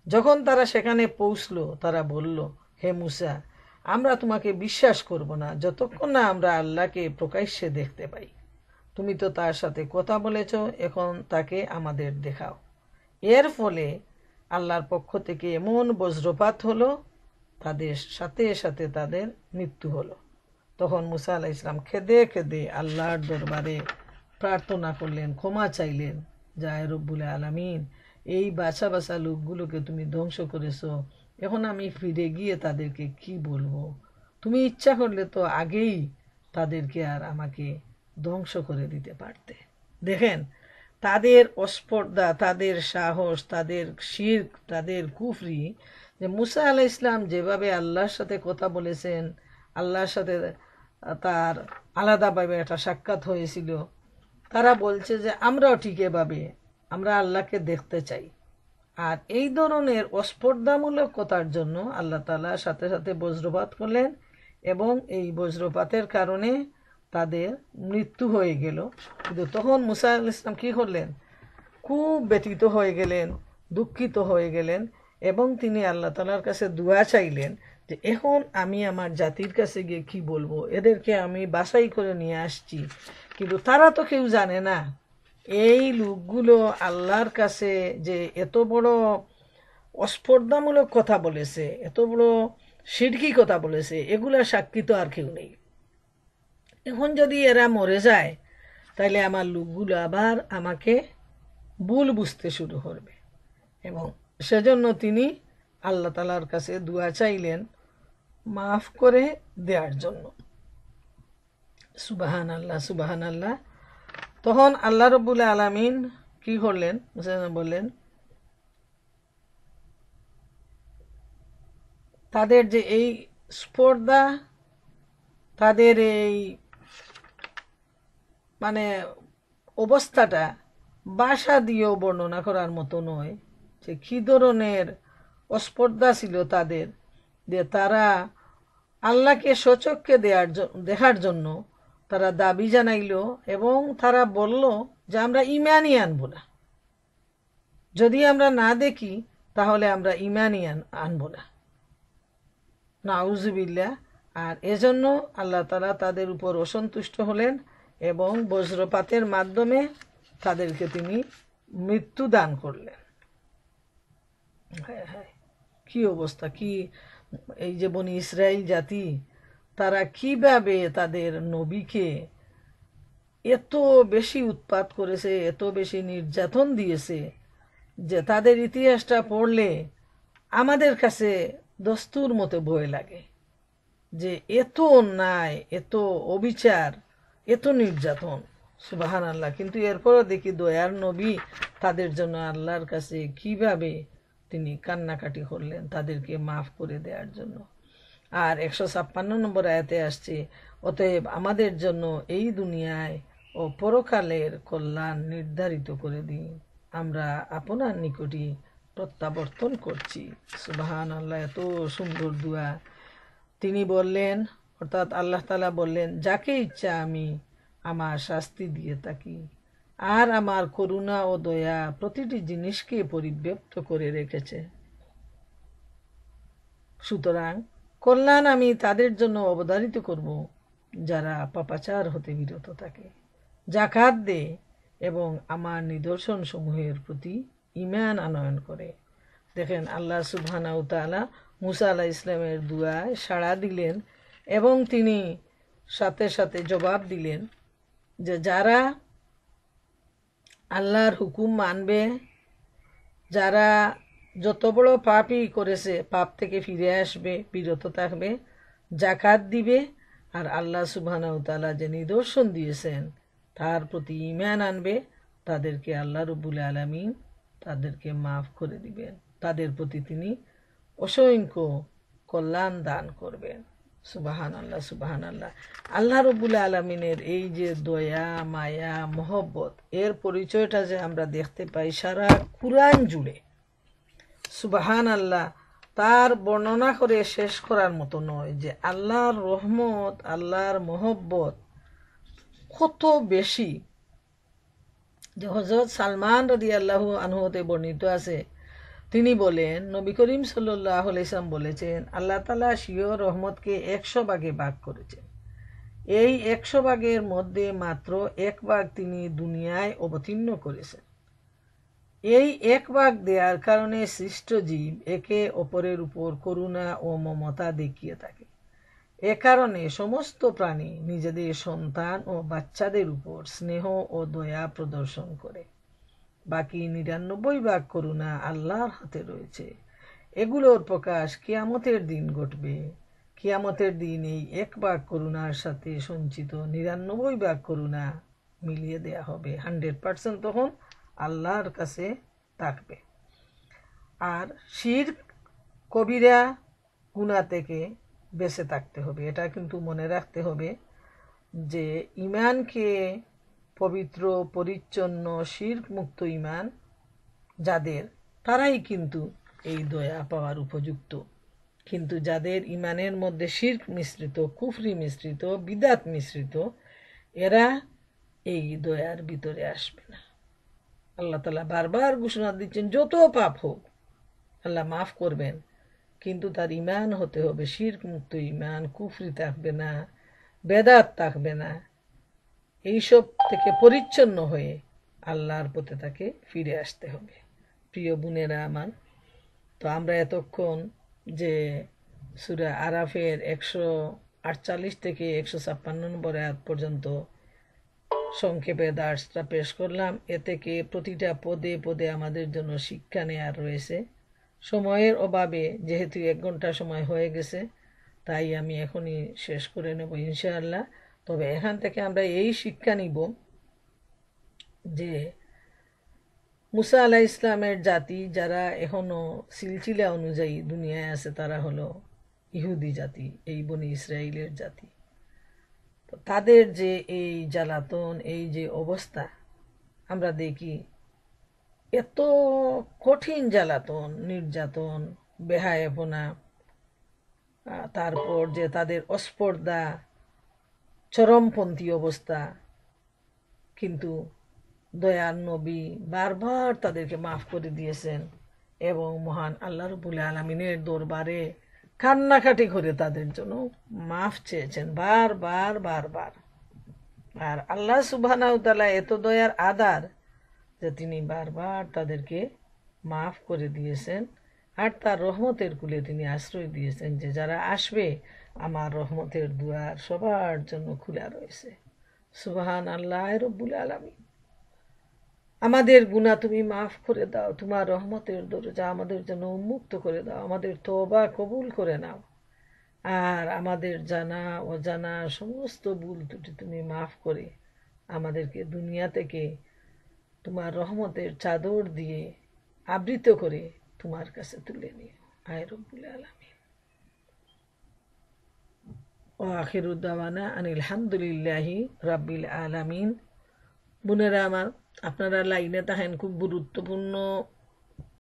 যখন তারা সেখানে পৌঁছলো, তারা বলল, হে মুসা, আমরা তোমাকে বিশ্বাস করব না যতক্ষণ না আমরা আল্লাহকে প্রকাশ্যে দেখতে পাই। তুমি তো তার সাথে কথা বলেছ, এখন তাকে আমাদের দেখাও। এর ফলে আল্লাহর পক্ষ থেকে এমন বজ্রপাত হলো, তাদের সাথে সাথে তাদের মৃত্যু হলো। তখন মুসা আলাইহিস সালাম খেদে খেদে আল্লাহর দরবারে প্রার্থনা করলেন, ক্ষমা চাইলেন, যায় রব্বুল আলামিন, এই বাছা বাছা লোকগুলোকে তুমি ধ্বংস করেছো, এখন আমি ফিরে গিয়ে তাদেরকে কি বলবো? তুমি ইচ্ছা করলে তো আগেই তাদেরকে আর আমাকে ধ্বংস করে দিতে পারতে। দেখেন তাদের অস্পর্ধা, তাদের সাহস, তাদের শিরক, তাদের কুফরি, যে মুসা আলাইহিস সালাম যেভাবে আল্লাহর সাথে কথা বলেছেন, আল্লাহর সাথে তার আলাদাভাবে একটা সাক্ষাৎ হয়েছিল, তারা বলছে যে আমরাও ঠিক এভাবে আমরা আল্লাহকে দেখতে চাই। আর এই ধরনের অস্পর্ধামূলক কথার জন্য আল্লাহ তাআলা সাথে সাথে বজ্রপাত করলেন এবং এই বজ্রপাতের কারণে তাদের মৃত্যু হয়ে গেল। কিন্তু তখন মুসা আলাইহিস সালাম কি করলেন? খুব ব্যথিত হয়ে গেলেন, দুঃখিত হয়ে গেলেন এবং তিনি আল্লাহ তাআলার কাছে দোয়া চাইলেন যে এখন আমি আমার জাতির কাছে গিয়ে কি বলবো? এদেরকে আমি বাছাই করে নিয়ে আসছি, কিন্তু তারা তো কেউ জানে না এই লোকগুলো আল্লাহর কাছে যে এত বড় অস্পর্ধামূলক কথা বলেছে, এত বড় শিরকি কথা বলেছে, এগুলা সাক্ষী তো আর কেউ নেই। এখন যদি এরা মরে যায় তাহলে আমার লোকগুলো আবার আমাকে ভুল বুঝতে শুরু করবে, এবং সেজন্য তিনি আল্লাহ তাআলার কাছে দোয়া চাইলেন মাফ করে দেওয়ার জন্য। সুবহান আল্লাহ, সুবহান আল্লাহ। তখন আল্লাহ রাব্বুল আলামিন কি করলেন? বললেন তাদের যে এই স্পর্ধা, তাদের এই মানে অবস্থাটা ভাষা দিয়েও বর্ণনা করার মতো নয়, যে কি ধরনের অস্পর্ধা ছিল তাদের, যে তারা আল্লাহকে স্বচক্ষে দেখার জন্য তারা দাবি জানাইল এবং তারা বলল যে আমরা ঈমানই আনব না, যদি আমরা না দেখি তাহলে আমরা ঈমানই আনব না। নাউজুবিল্লাহ। আর এজন্য আল্লাহ তাআলা তাদের উপর অসন্তুষ্ট হলেন এবং বজ্রপাতের মাধ্যমে তাদেরকে তিনি মৃত্যু দান করলেন। হ্যাঁ হ্যাঁ, কি অবস্থা! কি এই যে বনি ইসরাইল জাতি, তারা কিভাবে তাদের নবীকে এত বেশি উৎপাত করেছে, এত বেশি নির্যাতন দিয়েছে, যে তাদের ইতিহাসটা পড়লে আমাদের কাছে দস্তুর মতো ভয় লাগে, যে এত অন্যায়, এত অবিচার, এত নির্যাতন। সুবহান আল্লাহ। কিন্তু এরপরও দেখি দয়ার নবী তাদের জন্য আল্লাহর কাছে কিভাবে তিনি কান্নাকাটি করলেন তাদেরকে মাফ করে দেওয়ার জন্য। আর 156 নম্বর আয়াতে আসছে, অতএব আমাদের জন্য এই দুনিয়ায় ও পরকালের কল্যাণ নির্ধারিত করে দিন, আমরা আপনার নিকটই প্রত্যাবর্তন করছি। সুবহানাল্লাহ, এত সুন্দর দোয়া। তিনি বললেন, অর্থাৎ আল্লাহ তাআলা বললেন, যাকে ইচ্ছা আমি আমার শাস্তি দিয়ে থাকি, আর আমার করুণা ও দয়া প্রতিটি জিনিসকে পরিব্যাপ্ত করে রেখেছে। সুতরাং কল্যাণ আমি তাদের জন্য অবধারিত করব যারা পাপাচার হতে বিরত থাকে, জাকাত দেয় এবং আমার নিদর্শন সমূহের প্রতি ঈমান আনয়ন করে। দেখেন, আল্লাহ সুবহানাহু ওয়া তাআলা মুসা আলাইহিস সালামের দুআয় সাড়া দিলেন এবং তিনি সাথে সাথে জবাব দিলেন যে যারা আল্লাহর হুকুম মানবে, যারা যত বড় পাপই করেছে পাপ থেকে ফিরে আসবে, বিরত থাকবে, জাকাত দিবে, আর আল্লাহ সুবহানাহু ওয়া তাআলা যে নিদর্শন দিয়েছেন তার প্রতি ঈমান আনবে, তাদেরকে আল্লাহ রাব্বুল আলামিন তাদেরকে মাফ করে দিবেন, তাদের প্রতি তিনি অসংখ্য কল্যাণ দান করবেন। সুবহানাল্লাহ, সুবহানাল্লাহ। আল্লাহ রাব্বুল আলামিনের এই যে দয়া, মায়া, মহব্বত, এর পরিচয়টা যে আমরা দেখতে পাই সারা কুরআন জুড়ে। সুবহানাল্লাহ, তার বর্ণনা করে শেষ করার মতো নয় যে আল্লাহর রহমত, আল্লাহর মহব্বত কত বেশি। যে হযরত সালমান রাদিয়াল্লাহু আনহু হতে বর্ণিত আছে, তিনি বলেন, নবী করিম সাল্লাল্লাহু আলাইহি ওয়াসাল্লাম বলেছেন, আল্লাহ তাআলা স্বীয় রহমতকে 100 ভাগে ভাগ করেছেন। এই 100 ভাগের মধ্যে মাত্র 1 ভাগ তিনি দুনিয়ায় অবতীর্ণ করেছেন। এই 1 ভাগ দেওয়ার কারণে সৃষ্ট জীব একে অপরের উপর করুণা ও মমতা দেখিয়ে থাকে। এ কারণে সমস্ত প্রাণী নিজেদের সন্তান ও বাচ্চাদের উপর স্নেহ ও দয়া প্রদর্শন করে। বাকি 99 ভাগ করুণা আল্লাহর হাতে রয়েছে। এগুলোর প্রকাশ কিয়ামতের দিন ঘটবে। কিয়ামতের দিন এই 1 ভাগ করুণার সাথে সঞ্চিত 99 ভাগ করুণা মিলিয়ে দেয়া হবে। 100% তখন আল্লাহর কাছে থাকবে। আর শিরক, কবিরা গুনাহ থেকে বেঁচে থাকতে হবে। এটা কিন্তু মনে রাখতে হবে যে ঈমানকে পবিত্র, পরিচ্ছন্ন, শিরক মুক্ত ঈমান যাদের, তারাই কিন্তু এই দয়া পাওয়ার উপযুক্ত। কিন্তু যাদের ঈমানের মধ্যে শিরক মিশ্রিত, কুফরি মিশ্রিত, বিদআত মিশ্রিত, এরা এই দয়ার ভিতরে আসবে না। আল্লাহ তাআলা বারবার ঘোষণা দিচ্ছেন, যত পাপ হোক আল্লাহ মাফ করবেন, কিন্তু তার ঈমান হতে হবে শিরক মুক্ত ঈমান, কুফরি থাকবে না, বেদাত থাকবে না। এইসব থেকে পরিচ্ছন্ন হয়ে আল্লাহর পথে তাকে ফিরে আসতে হবে। প্রিয় বোনেরা আমার, তো আমরা এতক্ষণ যে সূরা আরাফের 148 থেকে 156 নম্বর আয়াত পর্যন্ত সংক্ষেপে দার্সটা পেশ করলাম, এ থেকে প্রতিটা পদে পদে আমাদের জন্য শিক্ষা নেওয়ার রয়েছে। সময়ের অভাবে যেহেতু 1 ঘন্টা সময় হয়ে গেছে, তাই আমি এখনই শেষ করে নেব ইনশাআল্লাহ। তবে এখান থেকে আমরা এই শিক্ষা নিব যে মুসা আলাইহিস সালামের জাতি যারা এখনো সিলসিলা অনুযায়ী দুনিয়ায় আছে, তারা হলো ইহুদি জাতি, এই বনি ইসরাইলের জাতি। তো তাদের যে এই জ্বালাতন, এই যে অবস্থা আমরা দেখি, এত কঠিন জ্বালাতন, নির্যাতন, বেহায়াপনা, তারপর যে তাদের অস্পর্ধা, চরমপন্থী অবস্থা, কিন্তু দয়ার নবী বারবার তাদেরকে মাফ করে দিয়েছেন এবং মহান আল্লাহ রাব্বুল আলামিনের দরবারে কান্নাকাটি করে তাদের জন্য মাফ চেয়েছেন বারবার বারবার। আর আল্লাহ সুবহানাহু ওয়া তাআলা এত দয়ার আধার যে তিনি বারবার তাদেরকে মাফ করে দিয়েছেন, আর তার রহমতের কুলে তিনি আশ্রয় দিয়েছেন যে যারা আসবে আমার রহমতের দুয়ার সবার জন্য খোলা রয়েছে। সুবহানাল্লাহ রাব্বুল আলামিন, আমাদের গুনাহ তুমি মাফ করে দাও, তোমার রহমতের দরজা আমাদের জন্য উন্মুক্ত করে দাও, আমাদের তওবা কবুল করে নাও, আর আমাদের জানা অজানা সমস্ত ভুল ত্রুটি তুমি মাফ করে আমাদেরকে দুনিয়া থেকে তোমার রহমতের চাদর দিয়ে আবৃত করে তোমার কাছে তুলে নিও, আয় রব্বুল আলামিন। ও আখিরু দাওয়ানা আনিল হামদুলিল্লাহি রাব্বিল আলামিন। বোনেরা আমার, আপনারা লাইনে থাকেন, খুব গুরুত্বপূর্ণ